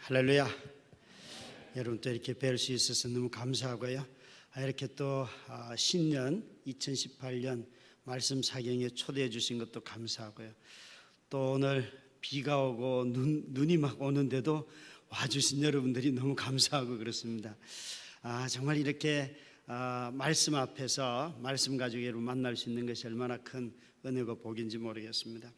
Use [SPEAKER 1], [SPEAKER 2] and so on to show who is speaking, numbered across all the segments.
[SPEAKER 1] 할렐루야. 여러분 또 이렇게 뵐 수 있어서 너무 감사하고요. 이렇게 또 신년 2018년 말씀 사경에 초대해 주신 것도 감사하고요. 또 오늘 비가 오고 눈이 막 오는데도 와주신 여러분들이 너무 감사하고 그렇습니다. 정말 이렇게 말씀 앞에서 말씀 가지고 여러분 만날 수 있는 것이 얼마나 큰 은혜고 복인지 모르겠습니다.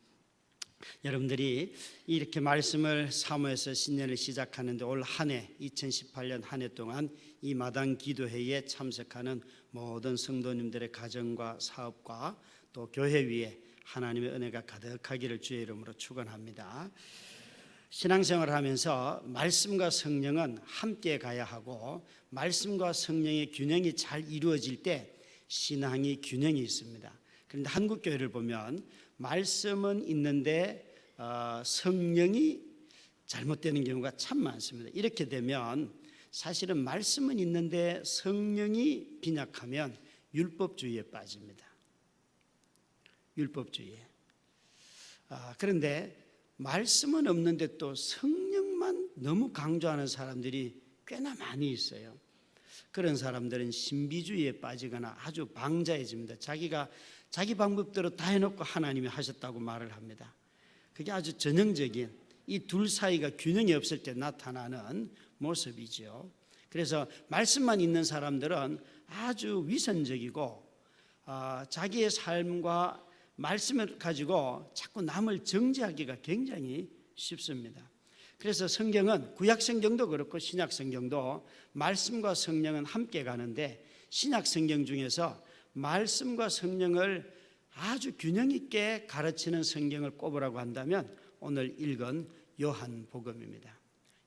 [SPEAKER 1] 여러분들이 이렇게 말씀을 사모해서 신년을 시작하는데 올 한 해 2018년 한 해 동안 이 마당 기도회에 참석하는 모든 성도님들의 가정과 사업과 또 교회 위에 하나님의 은혜가 가득하기를 주의 이름으로 축원합니다. 신앙생활을 하면서 말씀과 성령은 함께 가야 하고 말씀과 성령의 균형이 잘 이루어질 때 신앙이 균형이 있습니다. 그런데 한국 교회를 보면 말씀은 있는데 성령이 잘못되는 경우가 참 많습니다. 이렇게 되면 사실은 말씀은 있는데 성령이 빈약하면 율법주의에 빠집니다. 율법주의에. 그런데 말씀은 없는데 또 성령만 너무 강조하는 사람들이 꽤나 많이 있어요. 그런 사람들은 신비주의에 빠지거나 아주 방자해집니다. 자기 방법대로 다 해놓고 하나님이 하셨다고 말을 합니다. 그게 아주 전형적인 이 둘 사이가 균형이 없을 때 나타나는 모습이죠. 그래서 말씀만 있는 사람들은 아주 위선적이고 자기의 삶과 말씀을 가지고 자꾸 남을 정죄하기가 굉장히 쉽습니다. 그래서 성경은 구약 성경도 그렇고 신약 성경도 말씀과 성령은 함께 가는데 신약 성경 중에서 말씀과 성령을 아주 균형 있게 가르치는 성경을 꼽으라고 한다면 오늘 읽은 요한복음입니다.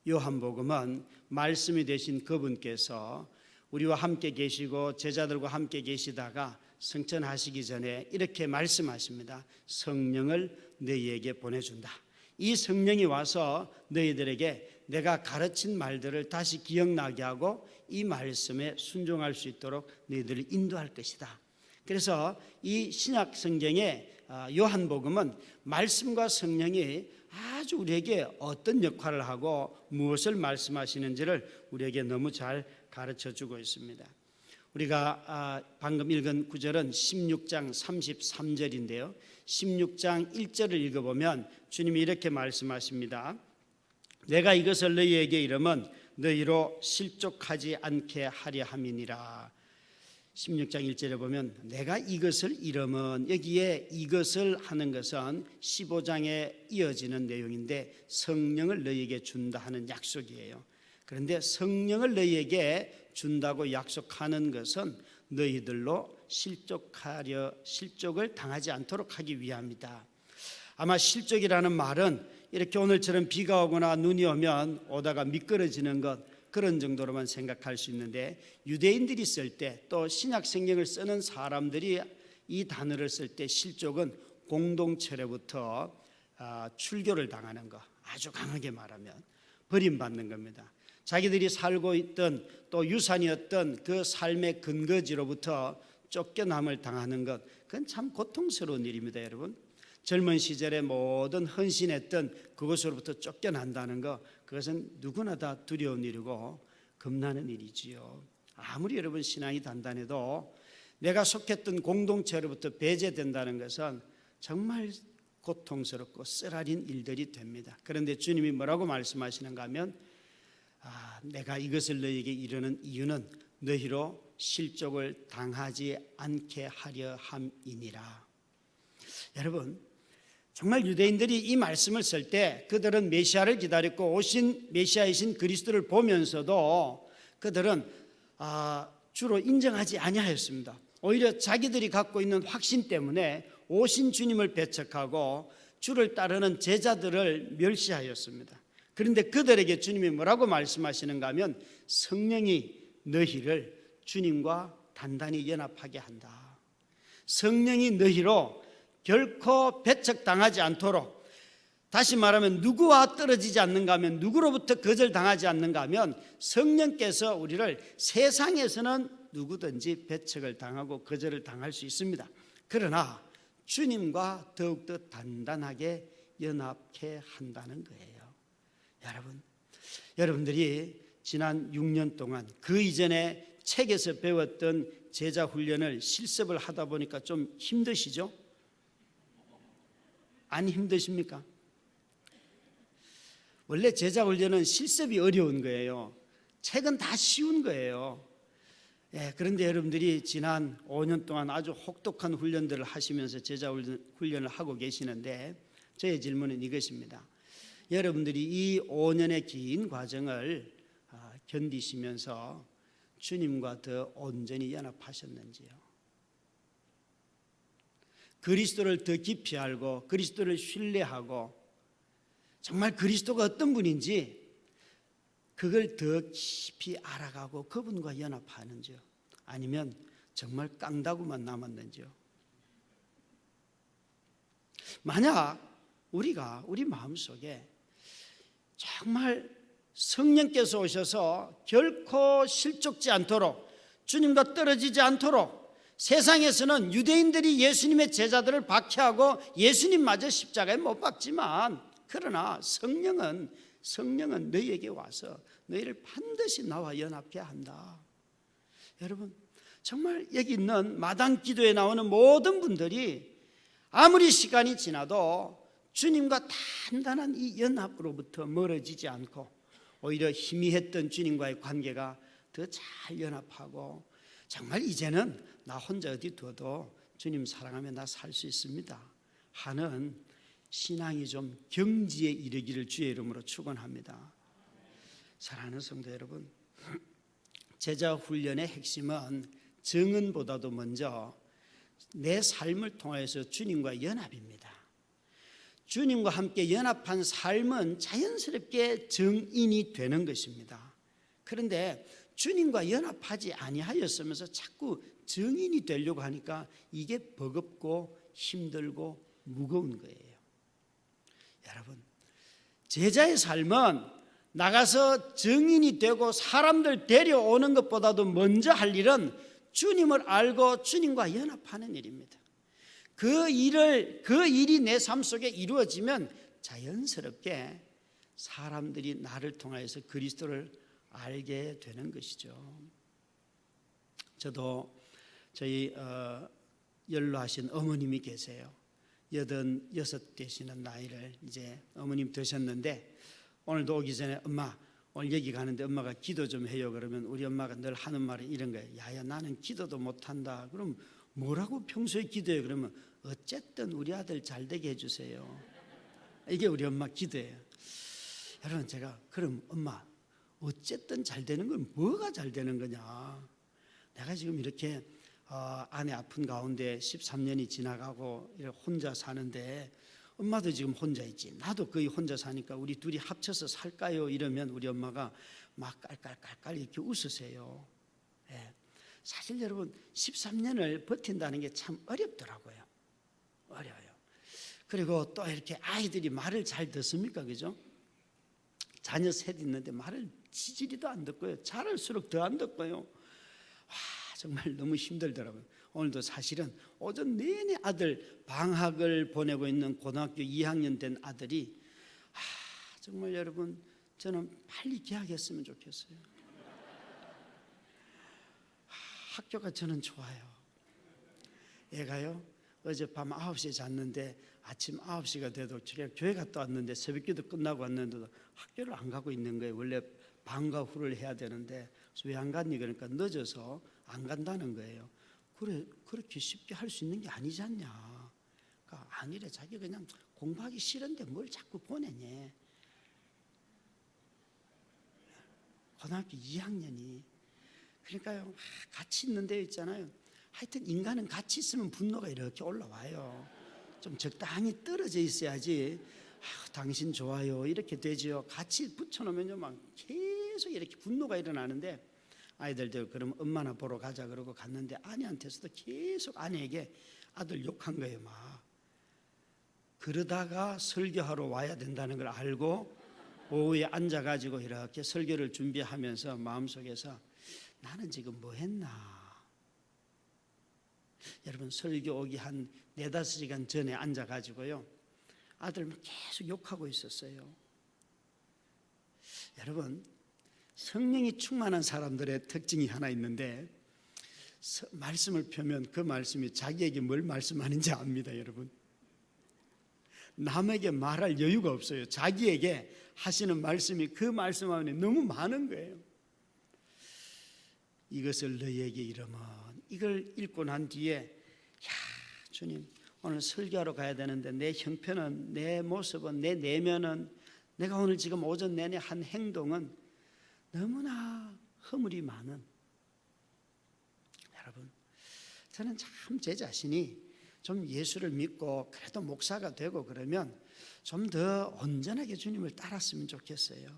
[SPEAKER 1] 요한복음은 말씀이 되신 그분께서 우리와 함께 계시고 제자들과 함께 계시다가 승천하시기 전에 이렇게 말씀하십니다. 성령을 너희에게 보내준다. 이 성령이 와서 너희들에게 내가 가르친 말들을 다시 기억나게 하고 이 말씀에 순종할 수 있도록 너희들을 인도할 것이다. 그래서 이 신약 성경의 요한복음은 말씀과 성령이 아주 우리에게 어떤 역할을 하고 무엇을 말씀하시는지를 우리에게 너무 잘 가르쳐주고 있습니다. 우리가 방금 읽은 구절은 16장 33절인데요 16장 1절을 읽어보면 주님이 이렇게 말씀하십니다. 내가 이것을 너희에게 이름은 너희로 실족하지 않게 하려 함이니라. 16장 1절에 보면 내가 이것을 이름은, 여기에 이것을 하는 것은 15장에 이어지는 내용인데 성령을 너희에게 준다 하는 약속이에요. 그런데 성령을 너희에게 준다고 약속하는 것은 너희들로 실족을 당하지 않도록 하기 위함이다. 아마 실족이라는 말은 이렇게 오늘처럼 비가 오거나 눈이 오면 오다가 미끄러지는 것 그런 정도로만 생각할 수 있는데 유대인들이 쓸 때 또 신약 성경을 쓰는 사람들이 이 단어를 쓸 때 실족은 공동체로부터 출교를 당하는 것, 아주 강하게 말하면 버림받는 겁니다. 자기들이 살고 있던 또 유산이었던 그 삶의 근거지로부터 쫓겨남을 당하는 것, 그건 참 고통스러운 일입니다. 여러분, 젊은 시절에 모든 헌신했던 그것으로부터 쫓겨난다는 것, 그것은 누구나 다 두려운 일이고 겁나는 일이지요. 아무리 여러분 신앙이 단단해도 내가 속했던 공동체로부터 배제된다는 것은 정말 고통스럽고 쓰라린 일들이 됩니다. 그런데 주님이 뭐라고 말씀하시는가 하면 내가 이것을 너희에게 이르는 이유는 너희로 실족을 당하지 않게 하려 함이니라. 여러분, 정말 유대인들이 이 말씀을 쓸 때 그들은 메시아를 기다렸고 오신 메시아이신 그리스도를 보면서도 그들은 주로 인정하지 아니하였습니다. 오히려 자기들이 갖고 있는 확신 때문에 오신 주님을 배척하고 주를 따르는 제자들을 멸시하였습니다. 그런데 그들에게 주님이 뭐라고 말씀하시는가 하면 성령이 너희를 주님과 단단히 연합하게 한다. 성령이 너희로 결코 배척당하지 않도록, 다시 말하면 누구와 떨어지지 않는가 하면, 누구로부터 거절당하지 않는가 하면 성령께서 우리를 세상에서는 누구든지 배척을 당하고 거절을 당할 수 있습니다. 그러나 주님과 더욱더 단단하게 연합케 한다는 거예요. 여러분, 여러분들이 지난 6년 동안 그 이전에 책에서 배웠던 제자 훈련을 실습을 하다 보니까 좀 힘드시죠? 안 힘드십니까? 원래 제자 훈련은 실습이 어려운 거예요. 책은 다 쉬운 거예요. 그런데 여러분들이 지난 5년 동안 아주 혹독한 훈련들을 하시면서 제자 훈련을 하고 계시는데 저의 질문은 이것입니다. 여러분들이 이 5년의 긴 과정을 견디시면서 주님과 더 온전히 연합하셨는지요? 그리스도를 더 깊이 알고 그리스도를 신뢰하고 정말 그리스도가 어떤 분인지 그걸 더 깊이 알아가고 그분과 연합하는지요? 아니면 정말 깡다구만 남았는지요? 만약 우리가 우리 마음속에 정말 성령께서 오셔서 결코 실족지 않도록 주님과 떨어지지 않도록 세상에서는 유대인들이 예수님의 제자들을 박해하고 예수님마저 십자가에 못 박지만 그러나 성령은 너희에게 와서 너희를 반드시 나와 연합케 한다. 여러분 정말 여기 있는 마당 기도에 나오는 모든 분들이 아무리 시간이 지나도 주님과 단단한 이 연합으로부터 멀어지지 않고 오히려 희미했던 주님과의 관계가 더 잘 연합하고 정말 이제는 나 혼자 어디 둬도 주님 사랑하며 나 살 수 있습니다 하는 신앙이 좀 경지에 이르기를 주의 이름으로 축원합니다. 사랑하는 성도 여러분, 제자 훈련의 핵심은 정은보다도 먼저 내 삶을 통해서 주님과 연합입니다. 주님과 함께 연합한 삶은 자연스럽게 정인이 되는 것입니다. 그런데 주님과 연합하지 아니하였으면서 자꾸 정인이 되려고 하니까 이게 버겁고 힘들고 무거운 거예요. 여러분, 제자의 삶은 나가서 정인이 되고 사람들 데려오는 것보다도 먼저 할 일은 주님을 알고 주님과 연합하는 일입니다. 그 일이 내 삶 속에 이루어지면 자연스럽게 사람들이 나를 통해서 그리스도를 알게 되는 것이죠. 저도 저희 연로하신 어머님이 계세요. 86 되시는 나이를 이제 어머님 되셨는데 오늘도 오기 전에 엄마 오늘 여기 가는데 엄마가 기도 좀 해요. 그러면 우리 엄마가 늘 하는 말은 이런 거예요. 야야 나는 기도도 못한다. 그럼 뭐라고 평소에 기도해요? 그러면 어쨌든 우리 아들 잘 되게 해주세요. 이게 우리 엄마 기도예요. 여러분 제가 그럼 엄마 어쨌든 잘 되는 건 뭐가 잘 되는 거냐? 내가 지금 이렇게 아내 아픈 가운데 13년이 지나가고 혼자 사는데 엄마도 지금 혼자 있지 나도 거의 혼자 사니까 우리 둘이 합쳐서 살까요? 이러면 우리 엄마가 막 깔깔깔깔 이렇게 웃으세요. 사실 여러분 13년을 버틴다는 게 참 어렵더라고요. 어려워요. 그리고 또 이렇게 아이들이 말을 잘 듣습니까? 그죠? 자녀 셋 있는데 말을 지지리도 안 듣고요. 자랄수록 더 안 듣고요. 와 정말 너무 힘들더라고요. 오늘도 사실은 오전 내내 아들 방학을 보내고 있는 고등학교 2학년 된 아들이 정말 여러분 저는 빨리 개학했으면 좋겠어요. 학교가 저는 좋아요. 얘가요 어젯밤 9시에 잤는데 아침 9시가 돼도 교회 갔다 왔는데 새벽기도 끝나고 왔는데도 학교를 안 가고 있는 거예요. 원래 방과 후를 해야 되는데 왜 안 갔니? 그러니까 늦어서 안 간다는 거예요. 그래 그렇게 쉽게 할 수 있는 게 아니지 않냐. 그러니까 아니래 자기 그냥 공부하기 싫은데 뭘 자꾸 보내니. 고등학교 2학년이 그러니까요 같이 있는 데 있잖아요. 하여튼 인간은 같이 있으면 분노가 이렇게 올라와요. 좀 적당히 떨어져 있어야지 당신 좋아요 이렇게 되지요. 같이 붙여놓으면요 막 계속 이렇게 분노가 일어나는데 아이들도 그럼 엄마나 보러 가자 그러고 갔는데 아내한테서도 계속 아내에게 아들 욕한 거예요. 막 그러다가 설교하러 와야 된다는 걸 알고 오후에 앉아가지고 이렇게 설교를 준비하면서 마음속에서 나는 지금 뭐 했나. 여러분 설교 오기 한 4-5시간 전에 앉아가지고요 아들 계속 욕하고 있었어요. 여러분, 성령이 충만한 사람들의 특징이 하나 있는데 말씀을 펴면 그 말씀이 자기에게 뭘 말씀하는지 압니다. 여러분, 남에게 말할 여유가 없어요. 자기에게 하시는 말씀이 그 말씀 안에 너무 많은 거예요. 이것을 너희에게 이르면, 이걸 읽고 난 뒤에 야, 주님, 오늘 설교하러 가야 되는데 내 형편은, 내 모습은, 내 내면은, 내가 오늘 지금 오전 내내 한 행동은 너무나 허물이 많은, 여러분, 저는 참 제 자신이 좀 예수를 믿고 그래도 목사가 되고 그러면 좀 더 온전하게 주님을 따랐으면 좋겠어요.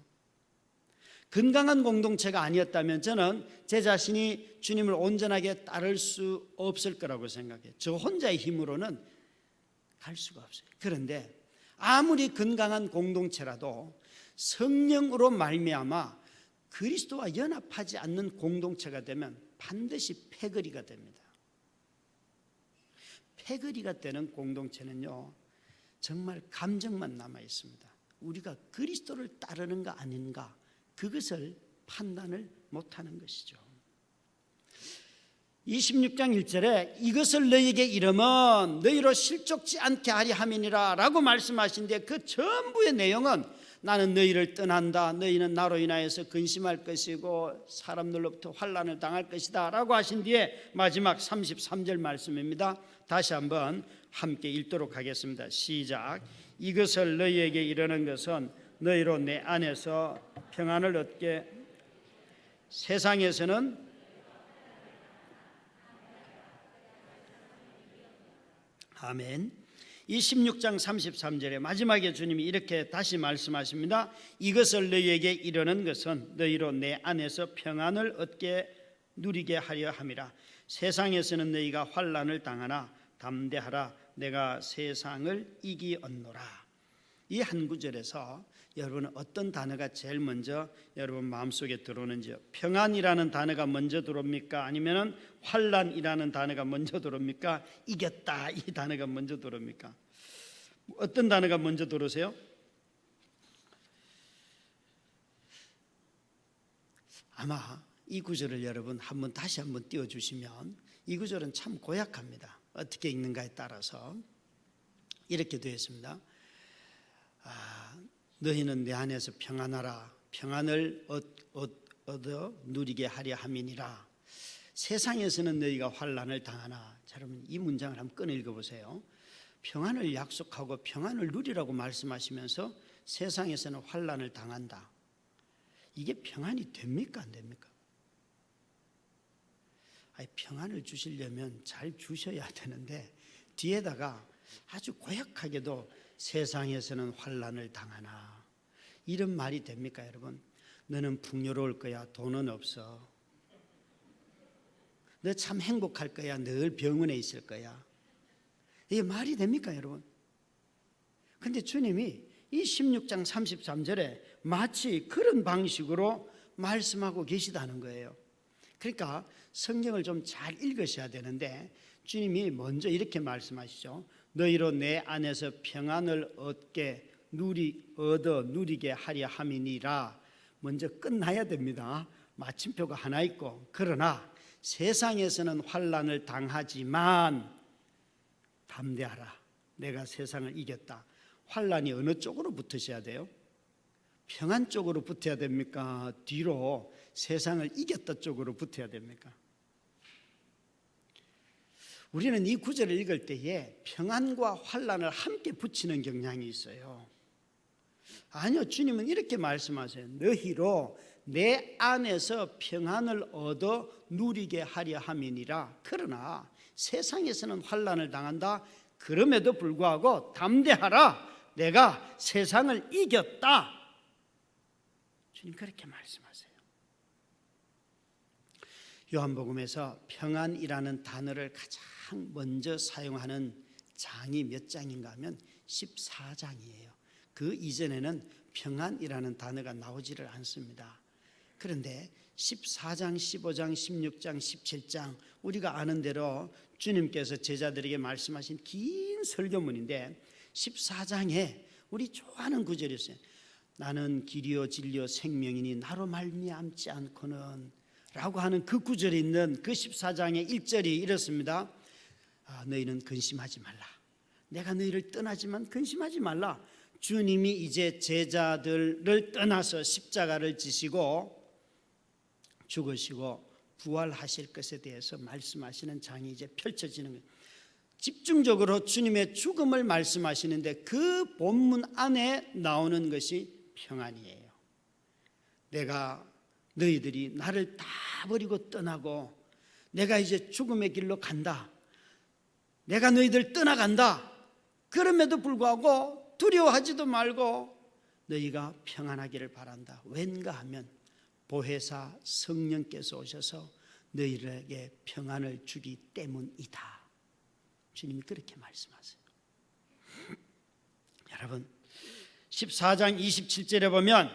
[SPEAKER 1] 건강한 공동체가 아니었다면 저는 제 자신이 주님을 온전하게 따를 수 없을 거라고 생각해요. 저 혼자의 힘으로는 갈 수가 없어요. 그런데 아무리 건강한 공동체라도 성령으로 말미암아 그리스도와 연합하지 않는 공동체가 되면 반드시 패거리가 됩니다. 패거리가 되는 공동체는요, 정말 감정만 남아 있습니다. 우리가 그리스도를 따르는가 아닌가, 그것을 판단을 못하는 것이죠. 26장 1절에 이것을 너희에게 이르면 너희로 실족지 않게 하리 함이니라 라고 말씀하신데, 그 전부의 내용은 나는 너희를 떠난다, 너희는 나로 인하여서 근심할 것이고 사람들로부터 환난을 당할 것이다 라고 하신 뒤에 마지막 33절 말씀입니다. 다시 한번 함께 읽도록 하겠습니다. 시작. 이것을 너희에게 이르는 것은 너희로 내 안에서 평안을 얻게, 세상에서는 아멘. 26장 33절에 마지막에 주님이 이렇게 다시 말씀하십니다. 이것을 너희에게 이르는 것은 너희로 내 안에서 평안을 얻게 누리게 하려 함이라. 세상에서는 너희가 환난을 당하나 담대하라, 내가 세상을 이기었노라. 이 한 구절에서 여러분은 어떤 단어가 제일 먼저 여러분 마음속에 들어오는지요? 평안이라는 단어가 먼저 들어옵니까? 아니면 환난이라는 단어가 먼저 들어옵니까? 이겼다, 이 단어가 먼저 들어옵니까? 어떤 단어가 먼저 들어오세요? 아마 이 구절을 여러분 다시 한번 띄워주시면, 이 구절은 참 고약합니다. 어떻게 읽는가에 따라서 이렇게 되어 있습니다. 너희는 내 안에서 평안하라, 평안을 얻어 누리게 하려 함이니라. 세상에서는 너희가 환난을 당하나. 여러분, 이 문장을 한번 꺼내 읽어보세요. 평안을 약속하고 평안을 누리라고 말씀하시면서 세상에서는 환난을 당한다. 이게 평안이 됩니까 안 됩니까? 평안을 주시려면 잘 주셔야 되는데 뒤에다가 아주 고약하게도 세상에서는 환난을 당하나, 이런 말이 됩니까 여러분? 너는 풍요로울 거야, 돈은 없어. 너 참 행복할 거야, 늘 병원에 있을 거야. 이게 말이 됩니까 여러분? 근데 주님이 이 16장 33절에 마치 그런 방식으로 말씀하고 계시다는 거예요. 그러니까 성경을 좀 잘 읽으셔야 되는데 주님이 먼저 이렇게 말씀하시죠. 너희로 내 안에서 평안을 얻어 누리게 하려 함이니라. 먼저 끝나야 됩니다. 마침표가 하나 있고, 그러나 세상에서는 환난을 당하지만 담대하라, 내가 세상을 이겼다. 환난이 어느 쪽으로 붙으셔야 돼요? 평안 쪽으로 붙어야 됩니까? 뒤로 세상을 이겼다 쪽으로 붙어야 됩니까? 우리는 이 구절을 읽을 때에 평안과 환난을 함께 붙이는 경향이 있어요. 아니요, 주님은 이렇게 말씀하세요. 너희로 내 안에서 평안을 얻어 누리게 하려 함이니라. 그러나 세상에서는 환난을 당한다. 그럼에도 불구하고 담대하라, 내가 세상을 이겼다. 주님 그렇게 말씀하세요. 요한복음에서 평안이라는 단어를 가장 먼저 사용하는 장이 몇 장인가 하면 14장이에요. 그 이전에는 평안이라는 단어가 나오지를 않습니다. 그런데 14장, 15장, 16장, 17장, 우리가 아는 대로 주님께서 제자들에게 말씀하신 긴 설교문인데 14장에 우리 좋아하는 구절이 있어요. 나는 길이요 진리요 생명이니 나로 말미암지 않고는 라고 하는 그 구절에 있는 그 14장의 1절이 이렇습니다. 너희는 근심하지 말라. 내가 너희를 떠나지만 근심하지 말라. 주님이 이제 제자들을 떠나서 십자가를 지시고 죽으시고 부활하실 것에 대해서 말씀하시는 장이 이제 펼쳐지는 거예요. 집중적으로 주님의 죽음을 말씀하시는데 그 본문 안에 나오는 것이 평안이에요. 내가 너희들이 나를 다 버리고 떠나고 내가 이제 죽음의 길로 간다. 내가 너희들 떠나간다. 그럼에도 불구하고 두려워하지도 말고 너희가 평안하기를 바란다. 왠가 하면 보혜사 성령께서 오셔서 너희에게 평안을 주기 때문이다. 주님이 그렇게 말씀하세요. 여러분 14장 27절에 보면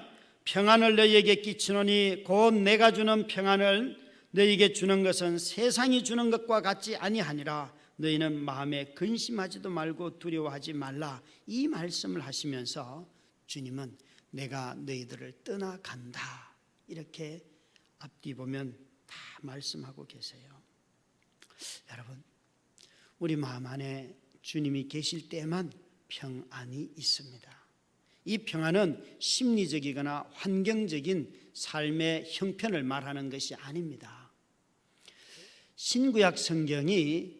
[SPEAKER 1] 평안을 너희에게 끼치노니 곧 내가 주는 평안을 너희에게 주는 것은 세상이 주는 것과 같지 아니하니라. 너희는 마음에 근심하지도 말고 두려워하지 말라. 이 말씀을 하시면서 주님은 내가 너희들을 떠나간다 이렇게 앞뒤 보면 다 말씀하고 계세요. 여러분 우리 마음 안에 주님이 계실 때만 평안이 있습니다. 이 평안은 심리적이거나 환경적인 삶의 형편을 말하는 것이 아닙니다. 신구약 성경이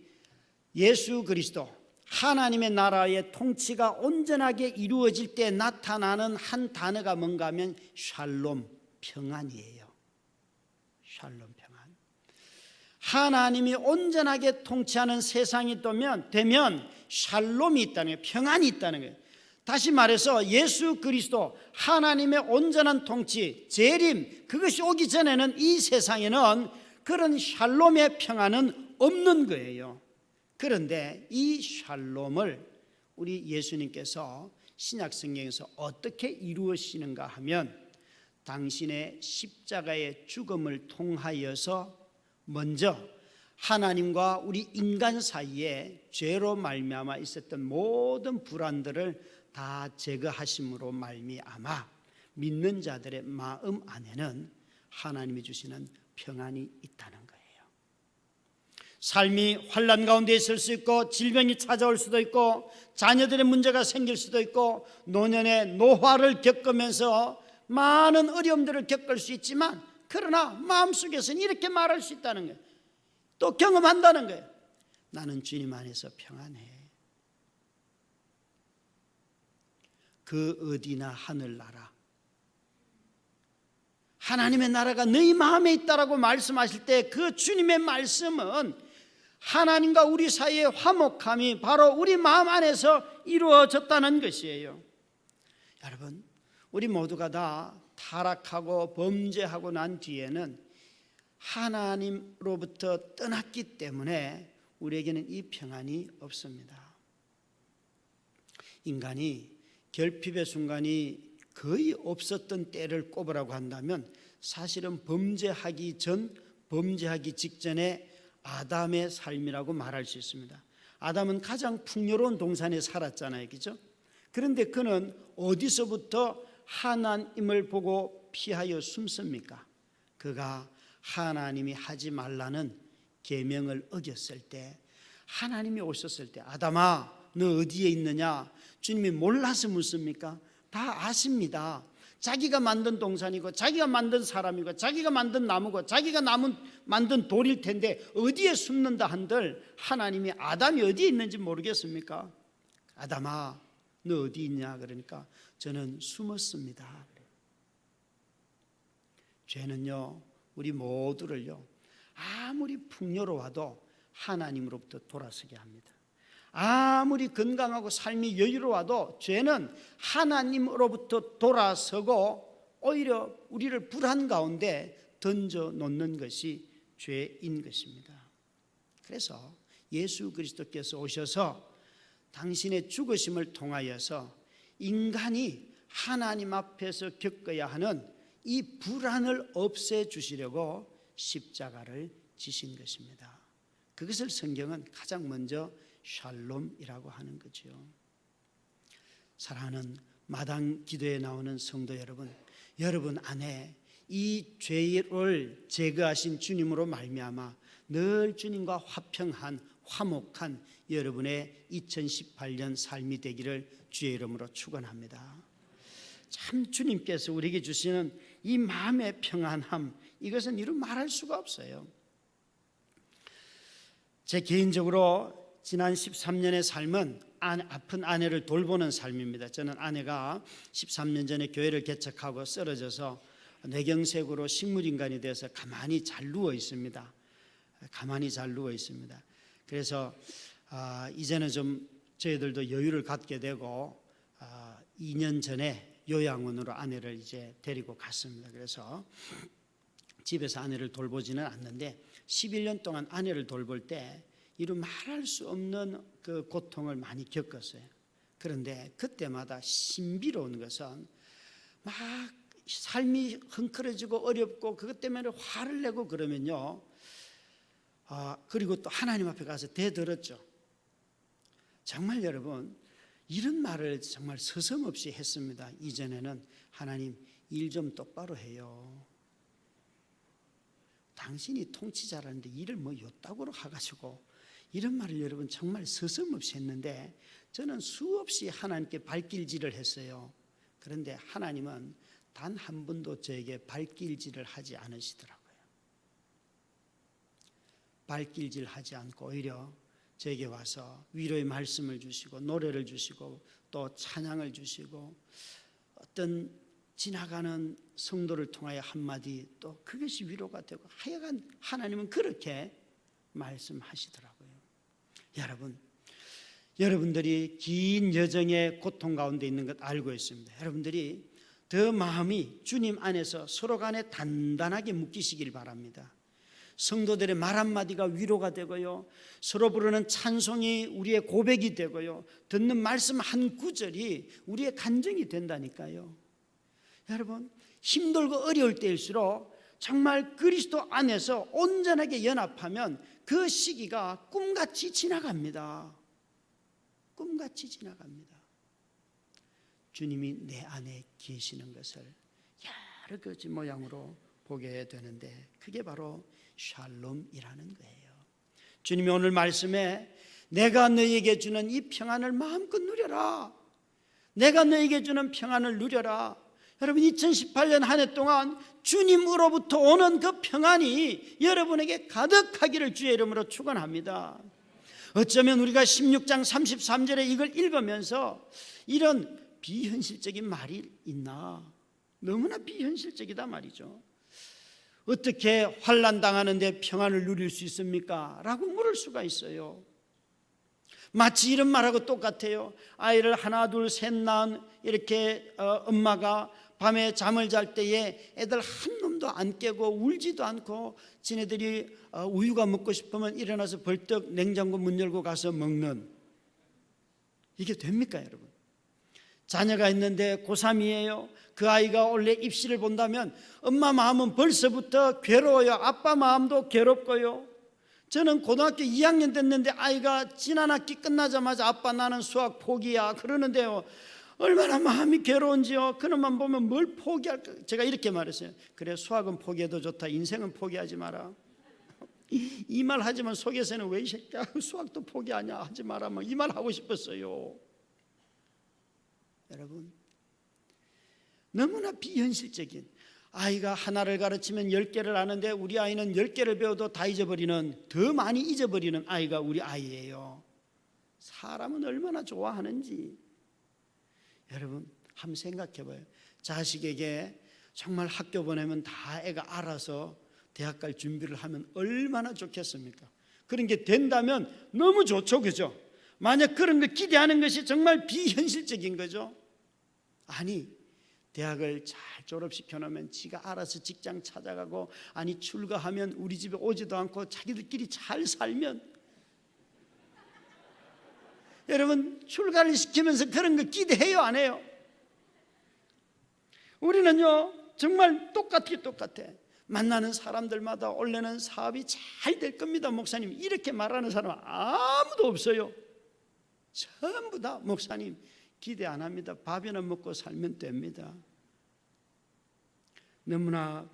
[SPEAKER 1] 예수 그리스도 하나님의 나라의 통치가 온전하게 이루어질 때 나타나는 한 단어가 뭔가 하면 샬롬, 평안이에요. 샬롬, 평안. 하나님이 온전하게 통치하는 세상이 되면 샬롬이 있다는 거예요. 평안이 있다는 거예요. 다시 말해서 예수 그리스도 하나님의 온전한 통치, 재림 그것이 오기 전에는 이 세상에는 그런 샬롬의 평안은 없는 거예요. 그런데 이 샬롬을 우리 예수님께서 신약 성경에서 어떻게 이루시는가 하면 당신의 십자가의 죽음을 통하여서 먼저 하나님과 우리 인간 사이에 죄로 말미암아 있었던 모든 불안들을 다 제거하심으로 말미암아 믿는 자들의 마음 안에는 하나님이 주시는 평안이 있다는 거예요. 삶이 환난 가운데 있을 수 있고 질병이 찾아올 수도 있고 자녀들의 문제가 생길 수도 있고 노년의 노화를 겪으면서 많은 어려움들을 겪을 수 있지만 그러나 마음속에서는 이렇게 말할 수 있다는 거예요. 또 경험한다는 거예요. 나는 주님 안에서 평안해. 그 어디나 하늘나라 하나님의 나라가 너희 마음에 있다라고 말씀하실 때 그 주님의 말씀은 하나님과 우리 사이의 화목함이 바로 우리 마음 안에서 이루어졌다는 것이에요. 여러분 우리 모두가 다 타락하고 범죄하고 난 뒤에는 하나님으로부터 떠났기 때문에 우리에게는 이 평안이 없습니다. 인간이 결핍의 순간이 거의 없었던 때를 꼽으라고 한다면 사실은 범죄하기 전, 범죄하기 직전에 아담의 삶이라고 말할 수 있습니다. 아담은 가장 풍요로운 동산에 살았잖아요, 그렇죠? 그런데 그는 어디서부터 하나님을 보고 피하여 숨습니까? 그가 하나님이 하지 말라는 계명을 어겼을 때, 하나님이 오셨을 때 아담아 너 어디에 있느냐? 주님이 몰라서 묻습니까? 다 아십니다. 자기가 만든 동산이고 자기가 만든 사람이고 자기가 만든 나무고 자기가 만든 돌일 텐데 어디에 숨는다 한들 하나님이 아담이 어디에 있는지 모르겠습니까? 아담아 너 어디 있냐? 그러니까 저는 숨었습니다. 죄는요 우리 모두를요 아무리 풍요로워도 하나님으로부터 돌아서게 합니다. 아무리 건강하고 삶이 여유로워도 죄는 하나님으로부터 돌아서고 오히려 우리를 불안 가운데 던져 놓는 것이 죄인 것입니다. 그래서 예수 그리스도께서 오셔서 당신의 죽으심을 통하여서 인간이 하나님 앞에서 겪어야 하는 이 불안을 없애주시려고 십자가를 지신 것입니다. 그것을 성경은 가장 먼저 샬롬이라고 하는 거죠. 사랑하는 마당 기도에 나오는 성도 여러분, 여러분 안에 이 죄를 제거하신 주님으로 말미암아 늘 주님과 화평한 화목한 여러분의 2018년 삶이 되기를 주의 이름으로 축원합니다. 참 주님께서 우리에게 주시는 이 마음의 평안함, 이것은 이루 말할 수가 없어요. 제 개인적으로 지난 13년의 삶은 아픈 아내를 돌보는 삶입니다. 저는 아내가 13년 전에 교회를 개척하고 쓰러져서 뇌경색으로 식물인간이 돼서 가만히 잘 누워 있습니다. 그래서 이제는 좀 저희들도 여유를 갖게 되고 2년 전에 요양원으로 아내를 이제 데리고 갔습니다. 그래서 집에서 아내를 돌보지는 않는데 11년 동안 아내를 돌볼 때 이루 말할 수 없는 그 고통을 많이 겪었어요. 그런데 그때마다 신비로운 것은 막 삶이 흥크러지고 어렵고 그것 때문에 화를 내고 그러면요, 그리고 또 하나님 앞에 가서 대들었죠. 정말 여러분, 이런 말을 정말 서슴없이 했습니다. 이전에는 하나님, 일 좀 똑바로 해요. 당신이 통치자라는데 일을 뭐 요따구로 해가지고, 이런 말을 여러분 정말 서슴없이 했는데 저는 수없이 하나님께 발길질을 했어요. 그런데 하나님은 단 한 번도 저에게 발길질을 하지 않으시더라고요. 발길질하지 않고 오히려 저에게 와서 위로의 말씀을 주시고 노래를 주시고 또 찬양을 주시고 어떤 지나가는 성도를 통하여 한마디 또 그것이 위로가 되고 하여간 하나님은 그렇게 말씀하시더라고요. 여러분들이 긴 여정의 고통 가운데 있는 것 알고 있습니다. 여러분들이 더 마음이 주님 안에서 서로 간에 단단하게 묶이시길 바랍니다. 성도들의 말 한마디가 위로가 되고요, 서로 부르는 찬송이 우리의 고백이 되고요, 듣는 말씀 한 구절이 우리의 간증이 된다니까요. 여러분, 힘들고 어려울 때일수록 정말 그리스도 안에서 온전하게 연합하면 그 시기가 꿈같이 지나갑니다. 꿈같이 지나갑니다. 주님이 내 안에 계시는 것을 여러 가지 모양으로 보게 되는데 그게 바로 샬롬이라는 거예요. 주님이 오늘 말씀에 내가 너희에게 주는 이 평안을 마음껏 누려라. 내가 너희에게 주는 평안을 누려라. 여러분, 2018년 한 해 동안 주님으로부터 오는 그 평안이 여러분에게 가득하기를 주의 이름으로 축원합니다. 어쩌면 우리가 16장 33절에 이걸 읽으면서 이런 비현실적인 말이 있나? 너무나 비현실적이다 말이죠. 어떻게 환난 당하는데 평안을 누릴 수 있습니까? 라고 물을 수가 있어요. 마치 이런 말하고 똑같아요. 아이를 하나 둘 셋 낳은 이렇게 엄마가 밤에 잠을 잘 때에 애들 한 놈도 안 깨고 울지도 않고 지네들이 우유가 먹고 싶으면 일어나서 벌떡 냉장고 문 열고 가서 먹는, 이게 됩니까 여러분? 자녀가 있는데 고3이에요. 그 아이가 원래 입시를 본다면 엄마 마음은 벌써부터 괴로워요. 아빠 마음도 괴롭고요. 저는 고등학교 2학년 됐는데 아이가 지난 학기 끝나자마자 아빠 나는 수학 포기야 그러는데요, 얼마나 마음이 괴로운지요. 그놈만 보면 뭘 포기할까. 제가 이렇게 말했어요. 그래, 수학은 포기해도 좋다. 인생은 포기하지 마라. 이 말 하지만 속에서는 왜 이 새끼야 수학도 포기하냐 하지 마라, 이 말 하고 싶었어요. 여러분, 너무나 비현실적인, 아이가 하나를 가르치면 10개를 아는데 우리 아이는 10개를 배워도 다 잊어버리는, 더 많이 잊어버리는 아이가 우리 아이예요. 사람은 얼마나 좋아하는지 여러분 한번 생각해 봐요. 자식에게 정말 학교 보내면 다 애가 알아서 대학 갈 준비를 하면 얼마나 좋겠습니까? 그런 게 된다면 너무 좋죠, 그죠? 만약 그런 거 기대하는 것이 정말 비현실적인 거죠. 아니, 대학을 잘 졸업시켜 놓으면 지가 알아서 직장 찾아가고, 아니 출가하면 우리 집에 오지도 않고 자기들끼리 잘 살면, 여러분 출가를 시키면서 그런 거 기대해요, 안 해요? 우리는요 정말 똑같아. 만나는 사람들마다 원래는 사업이 잘 될 겁니다 목사님, 이렇게 말하는 사람 아무도 없어요. 전부 다 목사님 기대 안 합니다. 밥이나 먹고 살면 됩니다. 너무나